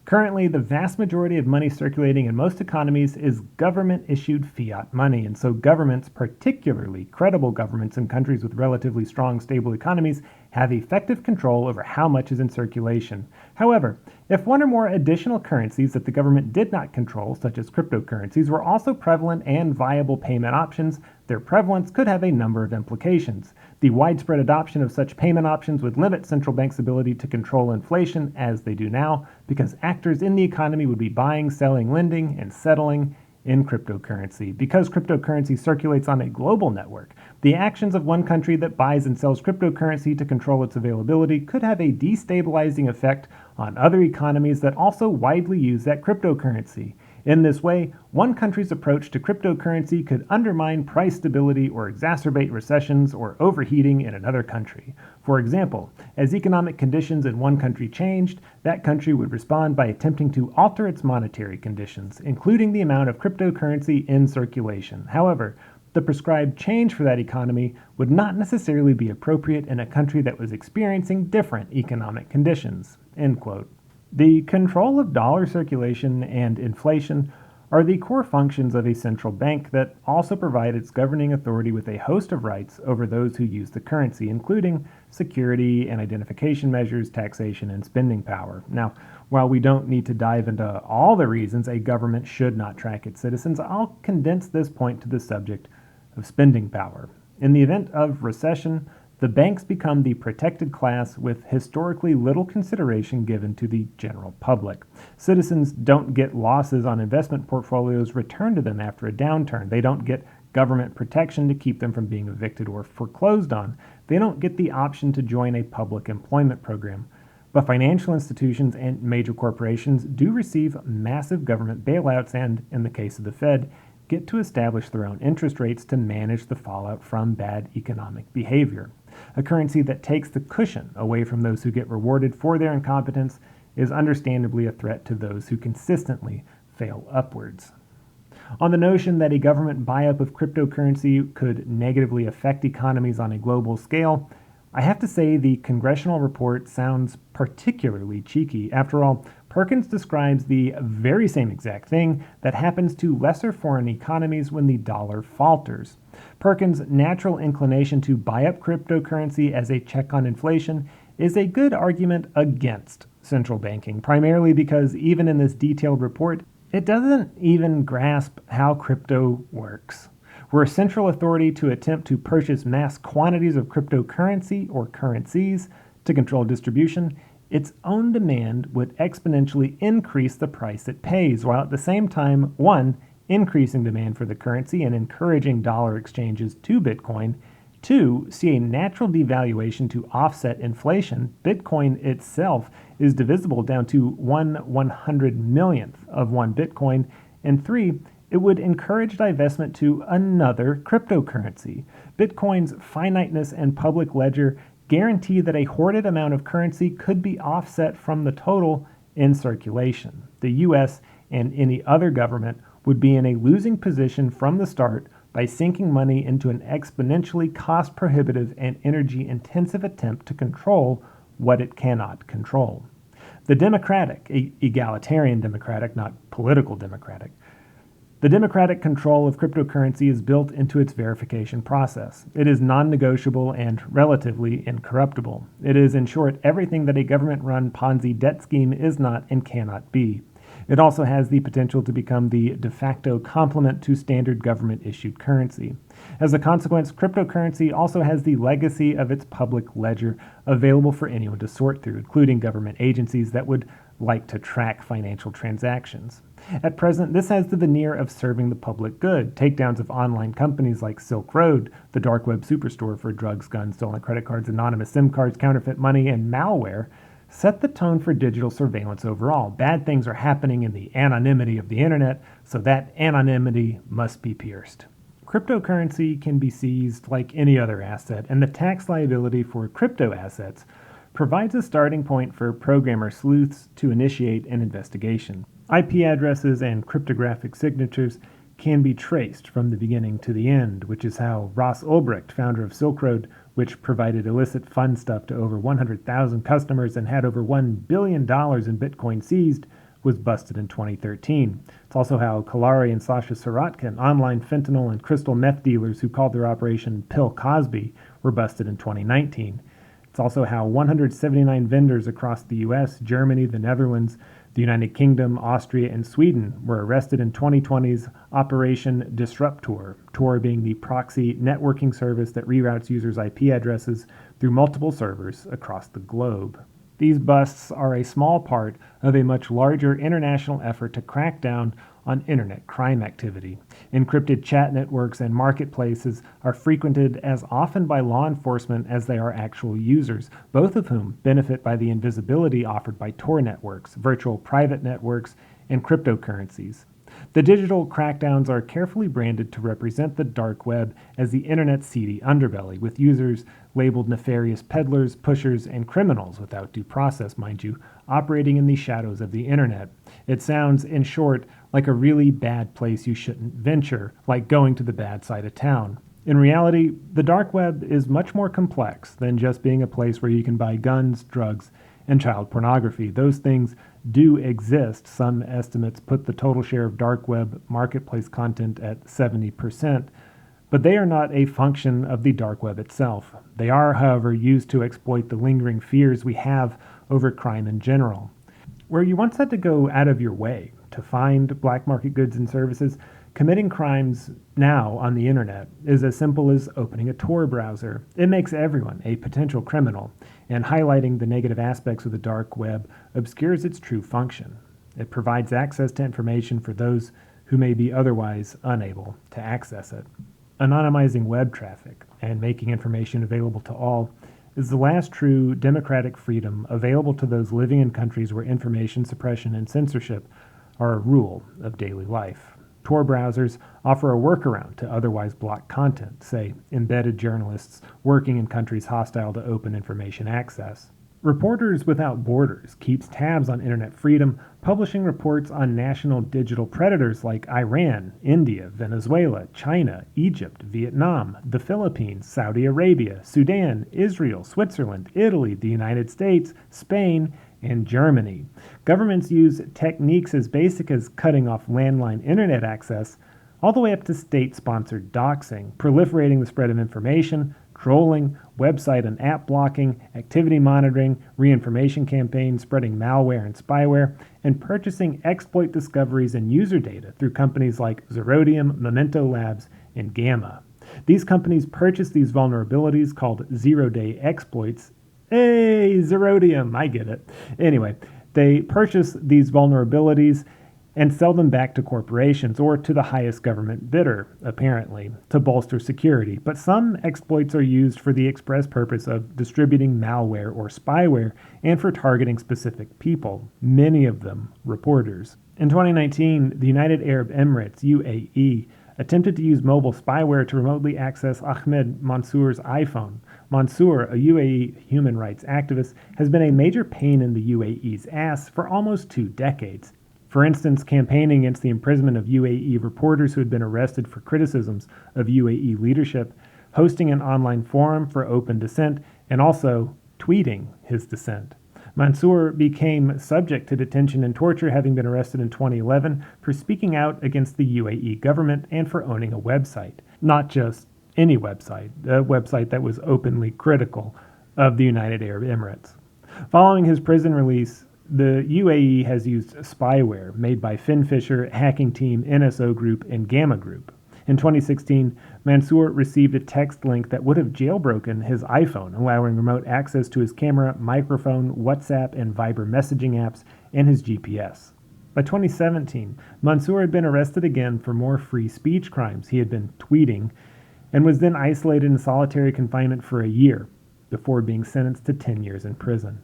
currently, the vast majority of money circulating in most economies is government-issued fiat money, and so governments, particularly credible governments in countries with relatively strong, stable economies, have effective control over how much is in circulation. However, if one or more additional currencies that the government did not control, such as cryptocurrencies, were also prevalent and viable payment options, their prevalence could have a number of implications. The widespread adoption of such payment options would limit central banks' ability to control inflation as they do now, because actors in the economy would be buying, selling, lending, and settling in cryptocurrency. Because cryptocurrency circulates on a global network, the actions of one country that buys and sells cryptocurrency to control its availability could have a destabilizing effect on other economies that also widely use that cryptocurrency. In this way, one country's approach to cryptocurrency could undermine price stability or exacerbate recessions or overheating in another country. For example, as economic conditions in one country changed, that country would respond by attempting to alter its monetary conditions, including the amount of cryptocurrency in circulation. However, the prescribed change for that economy would not necessarily be appropriate in a country that was experiencing different economic conditions. End quote. The control of dollar circulation and inflation are the core functions of a central bank that also provide its governing authority with a host of rights over those who use the currency, including security and identification measures, taxation, and spending power. Now, while we don't need to dive into all the reasons a government should not track its citizens, I'll condense this point to the subject of spending power. In the event of recession, the banks become the protected class with historically little consideration given to the general public. Citizens don't get losses on investment portfolios returned to them after a downturn. They don't get government protection to keep them from being evicted or foreclosed on. They don't get the option to join a public employment program. But financial institutions and major corporations do receive massive government bailouts and, in the case of the Fed, get to establish their own interest rates to manage the fallout from bad economic behavior. A currency that takes the cushion away from those who get rewarded for their incompetence is understandably a threat to those who consistently fail upwards. On the notion that a government buy-up of cryptocurrency could negatively affect economies on a global scale, I have to say the congressional report sounds particularly cheeky. After all, Perkins describes the very same exact thing that happens to lesser foreign economies when the dollar falters. Perkins' natural inclination to buy up cryptocurrency as a check on inflation is a good argument against central banking, primarily because even in this detailed report, it doesn't even grasp how crypto works. Were a central authority to attempt to purchase mass quantities of cryptocurrency or currencies to control distribution, its own demand would exponentially increase the price it pays, while at the same time, 1, increasing demand for the currency and encouraging dollar exchanges to Bitcoin, 2, see a natural devaluation to offset inflation. Bitcoin itself is divisible down to 1/100,000,000th of one Bitcoin, and 3, it would encourage divestment to another cryptocurrency. Bitcoin's finiteness and public ledger guarantee that a hoarded amount of currency could be offset from the total in circulation. The U.S. and any other government would be in a losing position from the start by sinking money into an exponentially cost-prohibitive and energy-intensive attempt to control what it cannot control. The democratic, egalitarian democratic, not political democratic, the democratic control of cryptocurrency is built into its verification process. It is non-negotiable and relatively incorruptible. It is, in short, everything that a government-run Ponzi debt scheme is not and cannot be. It also has the potential to become the de facto complement to standard government-issued currency. As a consequence, cryptocurrency also has the legacy of its public ledger available for anyone to sort through, including government agencies that would like to track financial transactions. At present, this has the veneer of serving the public good. Takedowns of online companies like Silk Road, the dark web superstore for drugs, guns, stolen credit cards, anonymous SIM cards, counterfeit money, and malware, set the tone for digital surveillance overall. Bad things are happening in the anonymity of the internet, so that anonymity must be pierced. Cryptocurrency can be seized like any other asset, and the tax liability for crypto assets provides a starting point for programmer sleuths to initiate an investigation. IP addresses and cryptographic signatures can be traced from the beginning to the end, which is how Ross Ulbricht, founder of Silk Road, which provided illicit fund stuff to over 100,000 customers and had over $1 billion in Bitcoin seized, was busted in 2013. It's also how Kalari and Sasha Sirotkin, online fentanyl and crystal meth dealers who called their operation Pill Cosby, were busted in 2019. It's also how 179 vendors across the US, Germany, the Netherlands, the United Kingdom, Austria, and Sweden were arrested in 2020's Operation Disruptor, Tor being the proxy networking service that reroutes users' IP addresses through multiple servers across the globe. These busts are a small part of a much larger international effort to crack down on internet crime activity. Encrypted chat networks and marketplaces are frequented as often by law enforcement as they are actual users, both of whom benefit by the invisibility offered by Tor networks, virtual private networks, and cryptocurrencies. The digital crackdowns are carefully branded to represent the dark web as the internet's seedy underbelly, with users labeled nefarious peddlers, pushers, and criminals without due process, mind you, operating in the shadows of the internet. It sounds, in short, like a really bad place you shouldn't venture, like going to the bad side of town. In reality, the dark web is much more complex than just being a place where you can buy guns, drugs, and child pornography. Those things do exist. Some estimates put the total share of dark web marketplace content at 70%, but they are not a function of the dark web itself. They are, however, used to exploit the lingering fears we have over crime in general. Where you once had to go out of your way to find black market goods and services, committing crimes now on the internet is as simple as opening a Tor browser. It makes everyone a potential criminal, and highlighting the negative aspects of the dark web obscures its true function. It provides access to information for those who may be otherwise unable to access it. Anonymizing web traffic and making information available to all is the last true democratic freedom available to those living in countries where information suppression and censorship are a rule of daily life. Tor browsers offer a workaround to otherwise block content, say embedded journalists working in countries hostile to open information access. Reporters Without Borders keeps tabs on internet freedom, publishing reports on national digital predators like Iran, India, Venezuela, China, Egypt, Vietnam, the Philippines, Saudi Arabia, Sudan, Israel, Switzerland, Italy, the United States, Spain, and Germany. Governments use techniques as basic as cutting off landline internet access, all the way up to state-sponsored doxing, proliferating the spread of information, trolling, website and app blocking, activity monitoring, reinformation campaigns, spreading malware and spyware, and purchasing exploit discoveries and user data through companies like Zerodium, Memento Labs, and Gamma. These companies purchase these vulnerabilities called zero-day exploits. Hey, Zerodium, I get it. Anyway, they purchase these vulnerabilities and sell them back to corporations or to the highest government bidder, apparently, to bolster security. But some exploits are used for the express purpose of distributing malware or spyware and for targeting specific people, many of them reporters. In 2019, the United Arab Emirates, UAE, attempted to use mobile spyware to remotely access Ahmed Mansour's iPhone. Mansour, a UAE human rights activist, has been a major pain in the UAE's ass for almost 2 decades. For instance, campaigning against the imprisonment of UAE reporters who had been arrested for criticisms of UAE leadership, hosting an online forum for open dissent, and also tweeting his dissent. Mansour became subject to detention and torture, having been arrested in 2011 for speaking out against the UAE government and for owning a website. Not just any website, a website that was openly critical of the United Arab Emirates. Following his prison release, the UAE has used spyware made by Finfisher, Hacking Team, NSO Group, and Gamma Group. In 2016, Mansour received a text link that would have jailbroken his iPhone, allowing remote access to his camera, microphone, WhatsApp, and Viber messaging apps, and his GPS. By 2017, Mansour had been arrested again for more free speech crimes. He had been tweeting and was then isolated in solitary confinement for a year before being sentenced to 10 years in prison.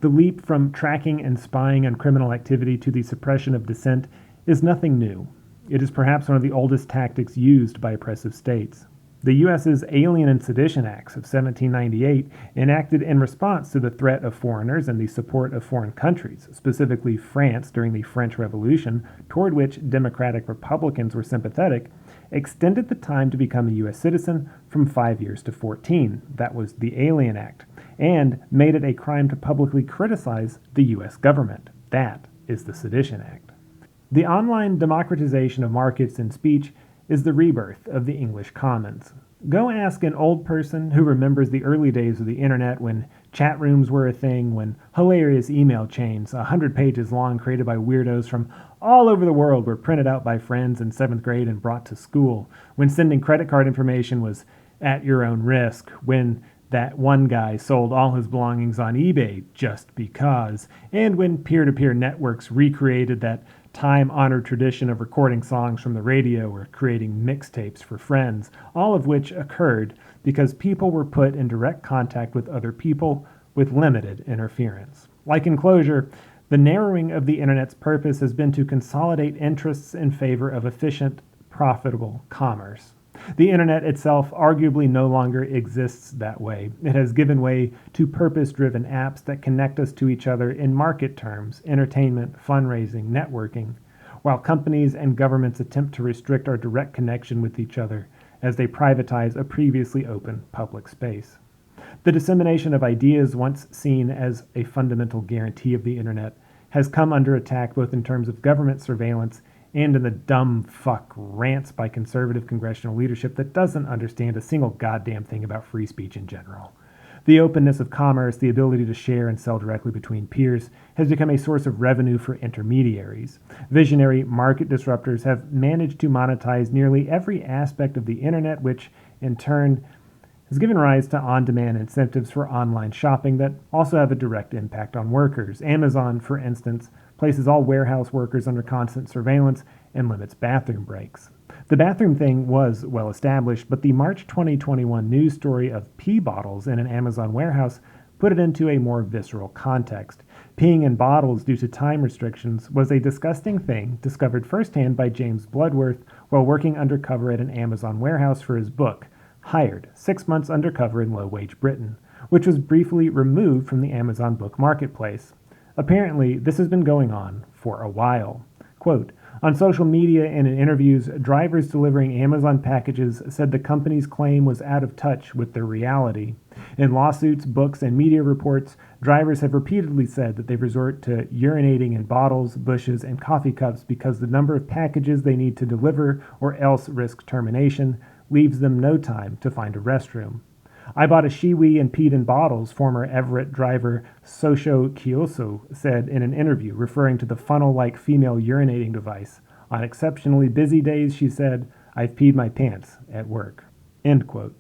The leap from tracking and spying on criminal activity to the suppression of dissent is nothing new. It is perhaps one of the oldest tactics used by oppressive states. The U.S.'s Alien and Sedition Acts of 1798, enacted in response to the threat of foreigners and the support of foreign countries, specifically France during the French Revolution, toward which Democratic Republicans were sympathetic, extended the time to become a U.S. citizen from 5 years to 14. That was the Alien Act, and made it a crime to publicly criticize the U.S. government. That is the Sedition Act. The online democratization of markets and speech is the rebirth of the English Commons. Go ask an old person who remembers the early days of the internet when chat rooms were a thing, when hilarious email chains, 100 pages long, created by weirdos from all over the world, were printed out by friends in 7th grade and brought to school, when sending credit card information was at your own risk, when that one guy sold all his belongings on eBay just because, and when peer-to-peer networks recreated that time-honored tradition of recording songs from the radio or creating mixtapes for friends, all of which occurred because people were put in direct contact with other people with limited interference. Like enclosure, the narrowing of the internet's purpose has been to consolidate interests in favor of efficient, profitable commerce. The internet itself arguably no longer exists that way. It has given way to purpose-driven apps that connect us to each other in market terms, entertainment, fundraising, networking, while companies and governments attempt to restrict our direct connection with each other as they privatize a previously open public space. The dissemination of ideas, once seen as a fundamental guarantee of the internet, has come under attack both in terms of government surveillance and in the dumb fuck rants by conservative congressional leadership that doesn't understand a single goddamn thing about free speech in general. The openness of commerce, the ability to share and sell directly between peers, has become a source of revenue for intermediaries. Visionary market disruptors have managed to monetize nearly every aspect of the internet, which, in turn, has given rise to on-demand incentives for online shopping that also have a direct impact on workers. Amazon, for instance, places all warehouse workers under constant surveillance and limits bathroom breaks. The bathroom thing was well established, but the March 2021 news story of pee bottles in an Amazon warehouse put it into a more visceral context. Peeing in bottles due to time restrictions was a disgusting thing discovered firsthand by James Bloodworth while working undercover at an Amazon warehouse for his book, Hired, 6 months undercover in low-wage Britain. which was briefly removed from the Amazon book marketplace. Apparently, this has been going on for a while. Quote, on social media and in interviews, drivers delivering Amazon packages said the company's claim was out of touch with their reality. In lawsuits, books, and media reports, drivers have repeatedly said that they resort to urinating in bottles, bushes, and coffee cups because the number of packages they need to deliver or else risk termination leaves them no time to find a restroom. I bought a shiwi and peed in bottles, former Everett driver Sosho Kyoso said in an interview, referring to the funnel-like female urinating device. On exceptionally busy days, she said, I've peed my pants at work. End quote.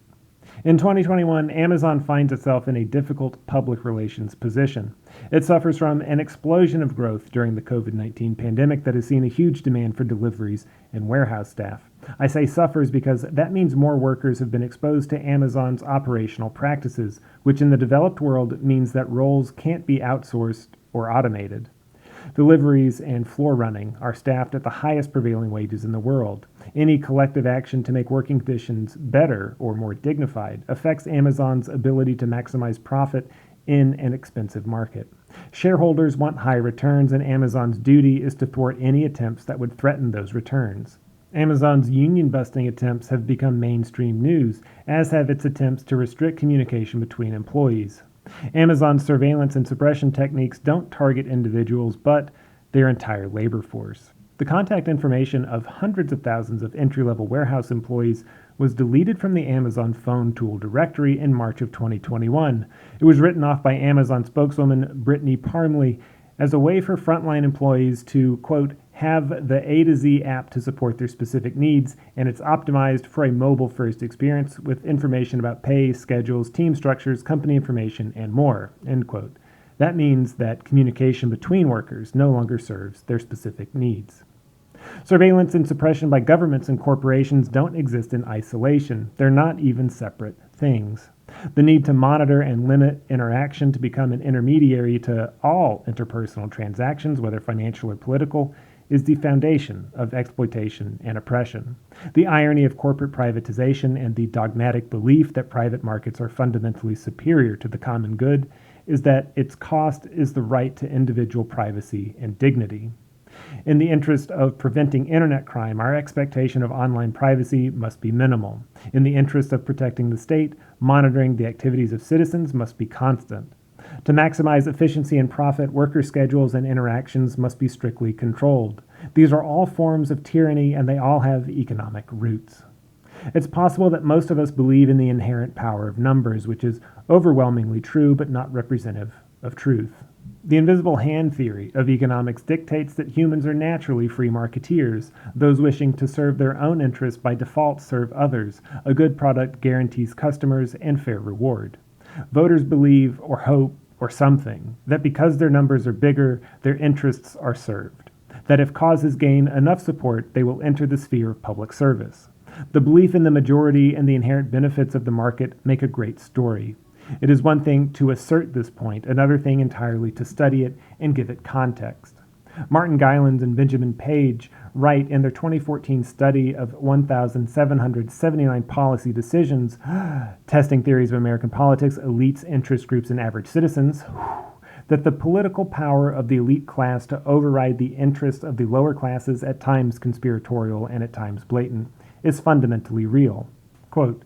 In 2021, Amazon finds itself in a difficult public relations position. It suffers from an explosion of growth during the COVID-19 pandemic that has seen a huge demand for deliveries and warehouse staff. I say suffers because that means more workers have been exposed to Amazon's operational practices, which in the developed world means that roles can't be outsourced or automated. Deliveries and floor running are staffed at the highest prevailing wages in the world. Any collective action to make working conditions better or more dignified affects Amazon's ability to maximize profit in an expensive market. Shareholders want high returns, and Amazon's duty is to thwart any attempts that would threaten those returns. Amazon's union-busting attempts have become mainstream news, as have its attempts to restrict communication between employees. Amazon's surveillance and suppression techniques don't target individuals, but their entire labor force. The contact information of hundreds of thousands of entry-level warehouse employees was deleted from the Amazon phone tool directory in March of 2021. It was written off by Amazon spokeswoman Brittany Parmley as a way for frontline employees to, quote, have the A to Z app to support their specific needs, and it's optimized for a mobile-first experience with information about pay, schedules, team structures, company information, and more, end quote. That means that communication between workers no longer serves their specific needs. Surveillance and suppression by governments and corporations don't exist in isolation. They're not even separate things. The need to monitor and limit interaction to become an intermediary to all interpersonal transactions, whether financial or political, is the foundation of exploitation and oppression. The irony of corporate privatization and the dogmatic belief that private markets are fundamentally superior to the common good is that its cost is the right to individual privacy and dignity. In the interest of preventing internet crime, our expectation of online privacy must be minimal. In the interest of protecting the state, monitoring the activities of citizens must be constant. To maximize efficiency and profit, worker schedules and interactions must be strictly controlled. These are all forms of tyranny, and they all have economic roots. It's possible that most of us believe in the inherent power of numbers, which is overwhelmingly true but not representative of truth. The invisible hand theory of economics dictates that humans are naturally free marketeers. Those wishing to serve their own interests by default serve others. A good product guarantees customers and fair reward. Voters believe or hope or something that because their numbers are bigger, their interests are served. That if causes gain enough support, they will enter the sphere of public service. The belief in the majority and the inherent benefits of the market make a great story. It is one thing to assert this point, another thing entirely to study it and give it context. Martin Guyland and Benjamin Page write in their 2014 study of 1,779 policy decisions, testing theories of American politics, elites, interest groups, and average citizens, that the political power of the elite class to override the interests of the lower classes, at times conspiratorial and at times blatant, is fundamentally real. Quote,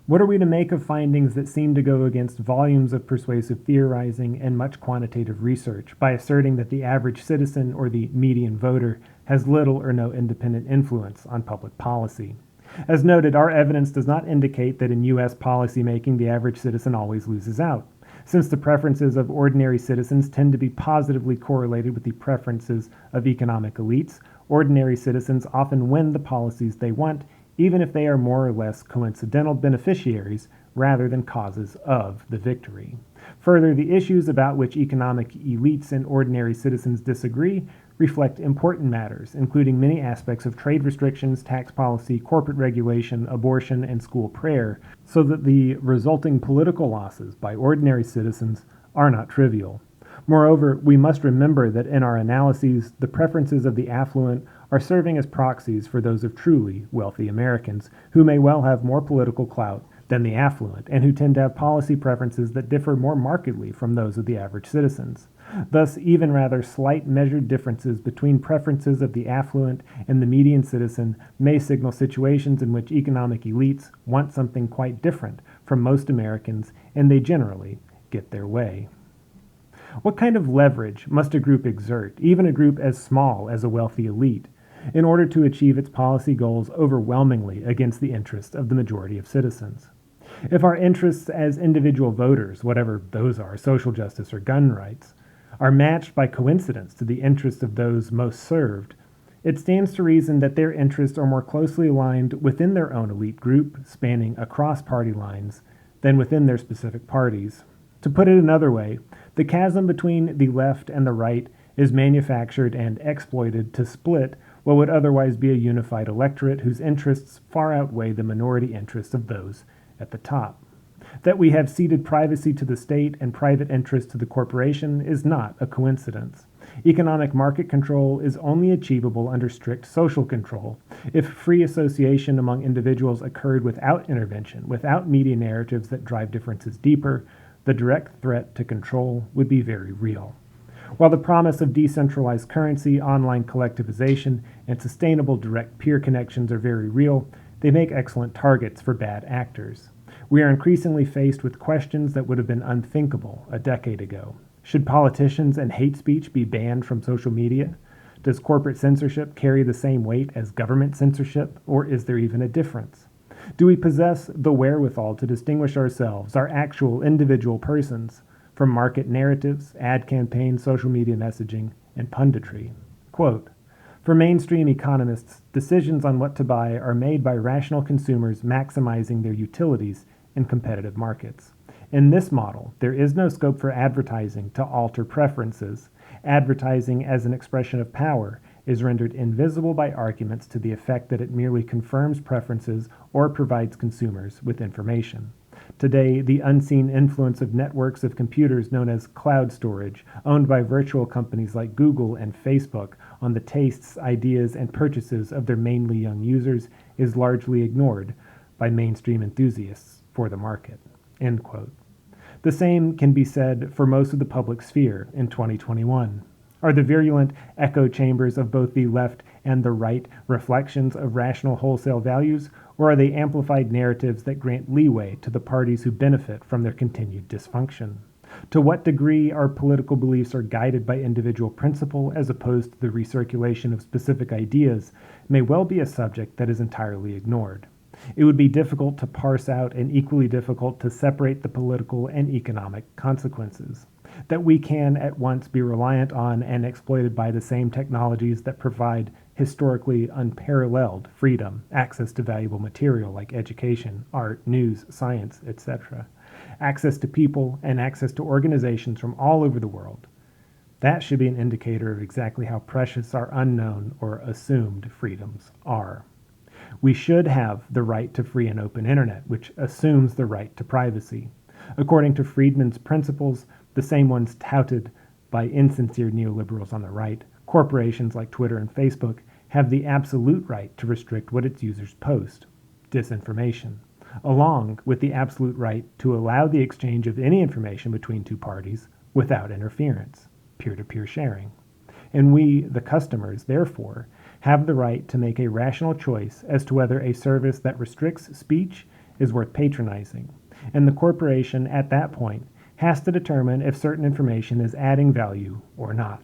what are we to make of findings that seem to go against volumes of persuasive theorizing and much quantitative research by asserting that the average citizen or the median voter has little or no independent influence on public policy? As noted, our evidence does not indicate that in U.S. policymaking the average citizen always loses out. Since the preferences of ordinary citizens tend to be positively correlated with the preferences of economic elites, ordinary citizens often win the policies they want, even if they are more or less coincidental beneficiaries rather than causes of the victory. Further, the issues about which economic elites and ordinary citizens disagree reflect important matters, including many aspects of trade restrictions, tax policy, corporate regulation, abortion, and school prayer, so that the resulting political losses by ordinary citizens are not trivial. Moreover, we must remember that in our analyses, the preferences of the affluent are serving as proxies for those of truly wealthy Americans, who may well have more political clout than the affluent, and who tend to have policy preferences that differ more markedly from those of the average citizens. Thus, even rather slight measured differences between preferences of the affluent and the median citizen may signal situations in which economic elites want something quite different from most Americans, and they generally get their way. What kind of leverage must a group exert, even a group as small as a wealthy elite, in order to achieve its policy goals overwhelmingly against the interests of the majority of citizens? If our interests as individual voters, whatever those are, social justice or gun rights, are matched by coincidence to the interests of those most served, it stands to reason that their interests are more closely aligned within their own elite group, spanning across party lines, than within their specific parties. To put it another way, the chasm between the left and the right is manufactured and exploited to split what would otherwise be a unified electorate whose interests far outweigh the minority interests of those at the top. That we have ceded privacy to the state and private interest to the corporation is not a coincidence. Economic market control is only achievable under strict social control. If free association among individuals occurred without intervention, without media narratives that drive differences deeper, the direct threat to control would be very real. While the promise of decentralized currency, online collectivization, and sustainable direct peer connections are very real, they make excellent targets for bad actors. We are increasingly faced with questions that would have been unthinkable a decade ago. Should politicians and hate speech be banned from social media? Does corporate censorship carry the same weight as government censorship, or is there even a difference? Do we possess the wherewithal to distinguish ourselves, our actual individual persons, from market narratives, ad campaigns, social media messaging, and punditry? Quote, for mainstream economists, decisions on what to buy are made by rational consumers maximizing their utilities in competitive markets. In this model, there is no scope for advertising to alter preferences. Advertising as an expression of power is rendered invisible by arguments to the effect that it merely confirms preferences or provides consumers with information. Today, the unseen influence of networks of computers known as cloud storage, owned by virtual companies like Google and Facebook, on the tastes, ideas, and purchases of their mainly young users is largely ignored by mainstream enthusiasts for the market. End quote. The same can be said for most of the public sphere in 2021. Are the virulent echo chambers of both the left and the right reflections of rational wholesale values, or are they amplified narratives that grant leeway to the parties who benefit from their continued dysfunction? To what degree our political beliefs are guided by individual principle as opposed to the recirculation of specific ideas may well be a subject that is entirely ignored. It would be difficult to parse out and equally difficult to separate the political and economic consequences. That we can at once be reliant on and exploited by the same technologies that provide historically unparalleled freedom, access to valuable material like education, art, news, science, etc., access to people, and access to organizations from all over the world. That should be an indicator of exactly how precious our unknown or assumed freedoms are. We should have the right to free and open internet, which assumes the right to privacy. According to Friedman's principles, the same ones touted by insincere neoliberals on the right, corporations like Twitter and Facebook have the absolute right to restrict what its users post, disinformation, along with the absolute right to allow the exchange of any information between two parties without interference, peer-to-peer sharing. And we, the customers, therefore, have the right to make a rational choice as to whether a service that restricts speech is worth patronizing, and the corporation at that point has to determine if certain information is adding value or not.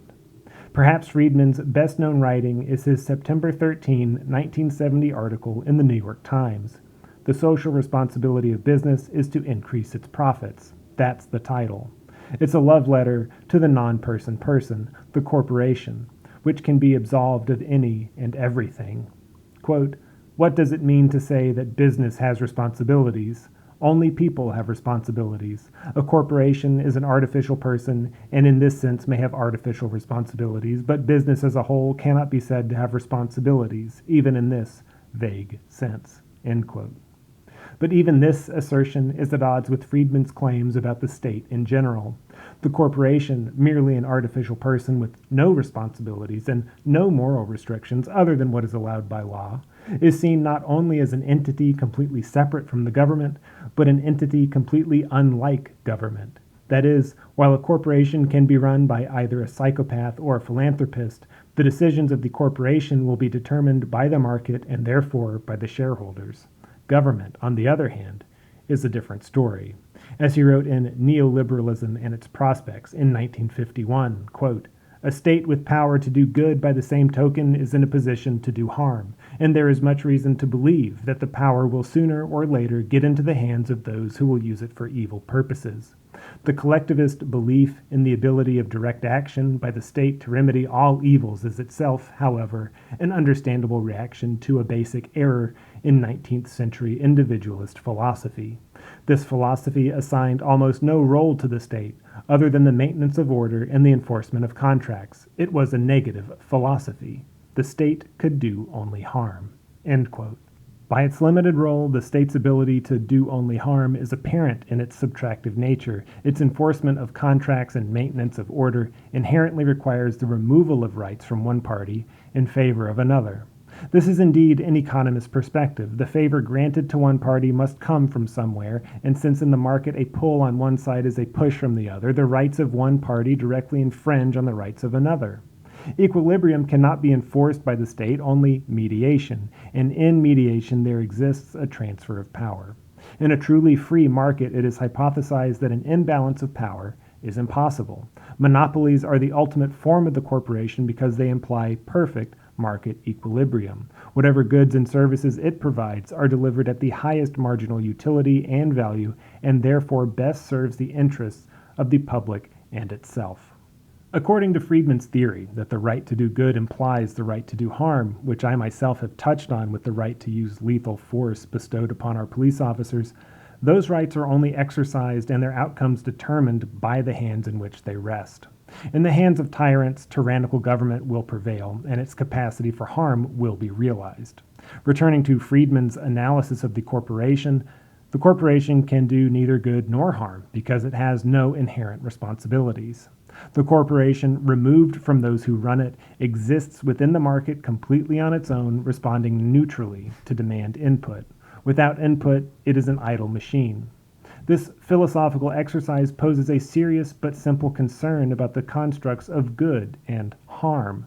Perhaps Friedman's best-known writing is his September 13, 1970 article in the New York Times. The social responsibility of business is to increase its profits. That's the title. It's a love letter to the non-person person, the corporation, which can be absolved of any and everything. Quote, what does it mean to say that business has responsibilities? Only people have responsibilities. A corporation is an artificial person and in this sense may have artificial responsibilities, but business as a whole cannot be said to have responsibilities, even in this vague sense. End quote. But even this assertion is at odds with Friedman's claims about the state in general. The corporation, merely an artificial person with no responsibilities and no moral restrictions other than what is allowed by law, is seen not only as an entity completely separate from the government, but an entity completely unlike government. That is, while a corporation can be run by either a psychopath or a philanthropist, the decisions of the corporation will be determined by the market and therefore by the shareholders. Government, on the other hand, is a different story. As he wrote in Neoliberalism and Its Prospects in 1951, quote, "A state with power to do good by the same token is in a position to do harm, and there is much reason to believe that the power will sooner or later get into the hands of those who will use it for evil purposes. The collectivist belief in the ability of direct action by the state to remedy all evils is itself, however, an understandable reaction to a basic error in 19th century individualist philosophy. This philosophy assigned almost no role to the state, other than the maintenance of order and the enforcement of contracts. It was a negative philosophy. The state could do only harm." End quote. By its limited role, the state's ability to do only harm is apparent in its subtractive nature. Its enforcement of contracts and maintenance of order inherently requires the removal of rights from one party in favor of another. This is indeed an economist's perspective. The favor granted to one party must come from somewhere, and since in the market a pull on one side is a push from the other, the rights of one party directly infringe on the rights of another. Equilibrium cannot be enforced by the state, only mediation, and in mediation there exists a transfer of power. In a truly free market, it is hypothesized that an imbalance of power is impossible. Monopolies are the ultimate form of the corporation because they imply perfect market equilibrium. Whatever goods and services it provides are delivered at the highest marginal utility and value, and therefore best serves the interests of the public and itself. According to Friedman's theory that the right to do good implies the right to do harm, which I myself have touched on with the right to use lethal force bestowed upon our police officers, those rights are only exercised and their outcomes determined by the hands in which they rest. In the hands of tyrants, tyrannical government will prevail, and its capacity for harm will be realized. Returning to Friedman's analysis of the corporation can do neither good nor harm because it has no inherent responsibilities. The corporation, removed from those who run it, exists within the market completely on its own, responding neutrally to demand input. Without input, it is an idle machine. This philosophical exercise poses a serious but simple concern about the constructs of good and harm.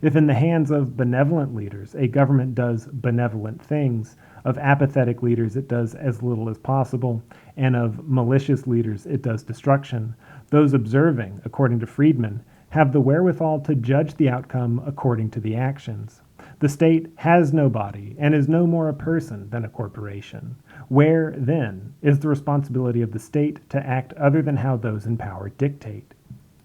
If in the hands of benevolent leaders a government does benevolent things, of apathetic leaders it does as little as possible, and of malicious leaders it does destruction, those observing, according to Friedman, have the wherewithal to judge the outcome according to the actions. The state has no body and is no more a person than a corporation. Where, then, is the responsibility of the state to act other than how those in power dictate?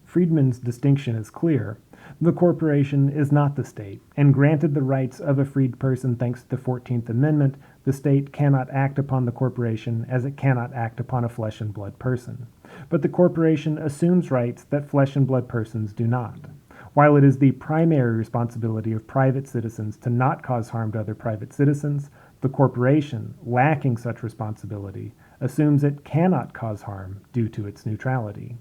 Friedman's distinction is clear. The corporation is not the state, and granted the rights of a freed person thanks to the 14th Amendment, the state cannot act upon the corporation as it cannot act upon a flesh and blood person. But the corporation assumes rights that flesh and blood persons do not. While it is the primary responsibility of private citizens to not cause harm to other private citizens, the corporation, lacking such responsibility, assumes it cannot cause harm due to its neutrality.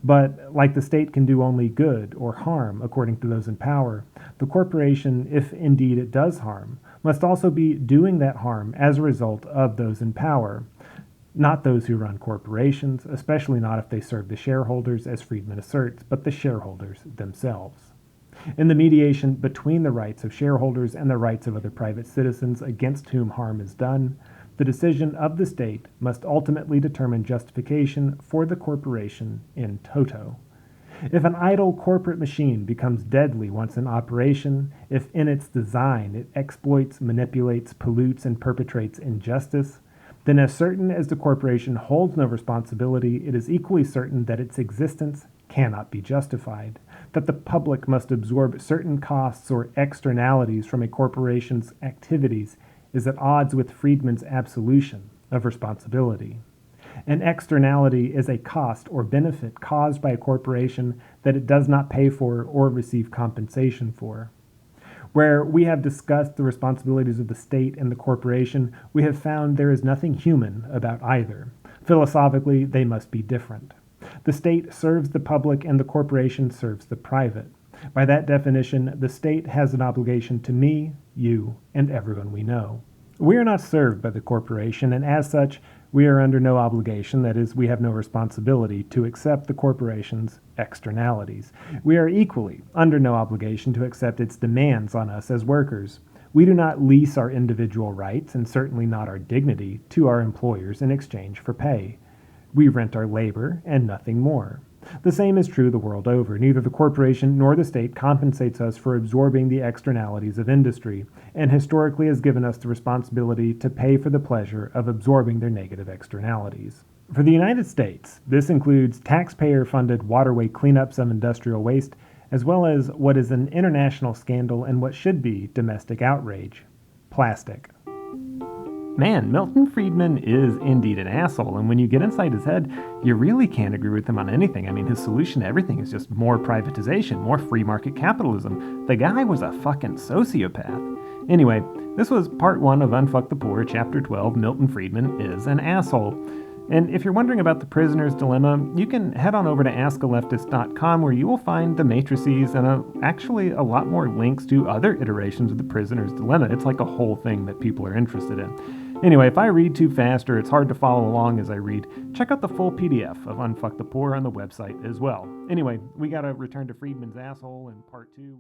But, like the state can do only good or harm according to those in power, the corporation, if indeed it does harm, must also be doing that harm as a result of those in power, not those who run corporations, especially not if they serve the shareholders, as Friedman asserts, but the shareholders themselves. In the mediation between the rights of shareholders and the rights of other private citizens against whom harm is done, the decision of the state must ultimately determine justification for the corporation in toto. If an idle corporate machine becomes deadly once in operation, if in its design it exploits, manipulates, pollutes, and perpetrates injustice, then as certain as the corporation holds no responsibility, it is equally certain that its existence cannot be justified, that the public must absorb certain costs or externalities from a corporation's activities is at odds with Friedman's absolution of responsibility. An externality is a cost or benefit caused by a corporation that it does not pay for or receive compensation for. Where we have discussed the responsibilities of the state and the corporation, we have found there is nothing human about either. Philosophically, they must be different. The state serves the public and the corporation serves the private. By that definition, the state has an obligation to me, you, and everyone we know. We are not served by the corporation, and as such, we are under no obligation, that is, we have no responsibility, to accept the corporation's externalities. We are equally under no obligation to accept its demands on us as workers. We do not lease our individual rights, and certainly not our dignity, to our employers in exchange for pay. We rent our labor and nothing more. The same is true the world over. Neither the corporation nor the state compensates us for absorbing the externalities of industry, and historically has given us the responsibility to pay for the pleasure of absorbing their negative externalities. For the United States, this includes taxpayer-funded waterway cleanups of industrial waste, as well as what is an international scandal and what should be domestic outrage: plastic. Man, Milton Friedman is indeed an asshole, and when you get inside his head, you really can't agree with him on anything. I mean, his solution to everything is just more privatization, more free market capitalism. The guy was a fucking sociopath. Anyway, this was part 1 of Unfuck the Poor, chapter 12, Milton Friedman is an asshole. And if you're wondering about the prisoner's dilemma, you can head on over to askaleftist.com, where you will find the matrices and actually a lot more links to other iterations of the prisoner's dilemma. It's like a whole thing that people are interested in. Anyway, if I read too fast or it's hard to follow along as I read, check out the full PDF of Unfuck the Poor on the website as well. Anyway, we gotta return to Friedman's asshole in part 2.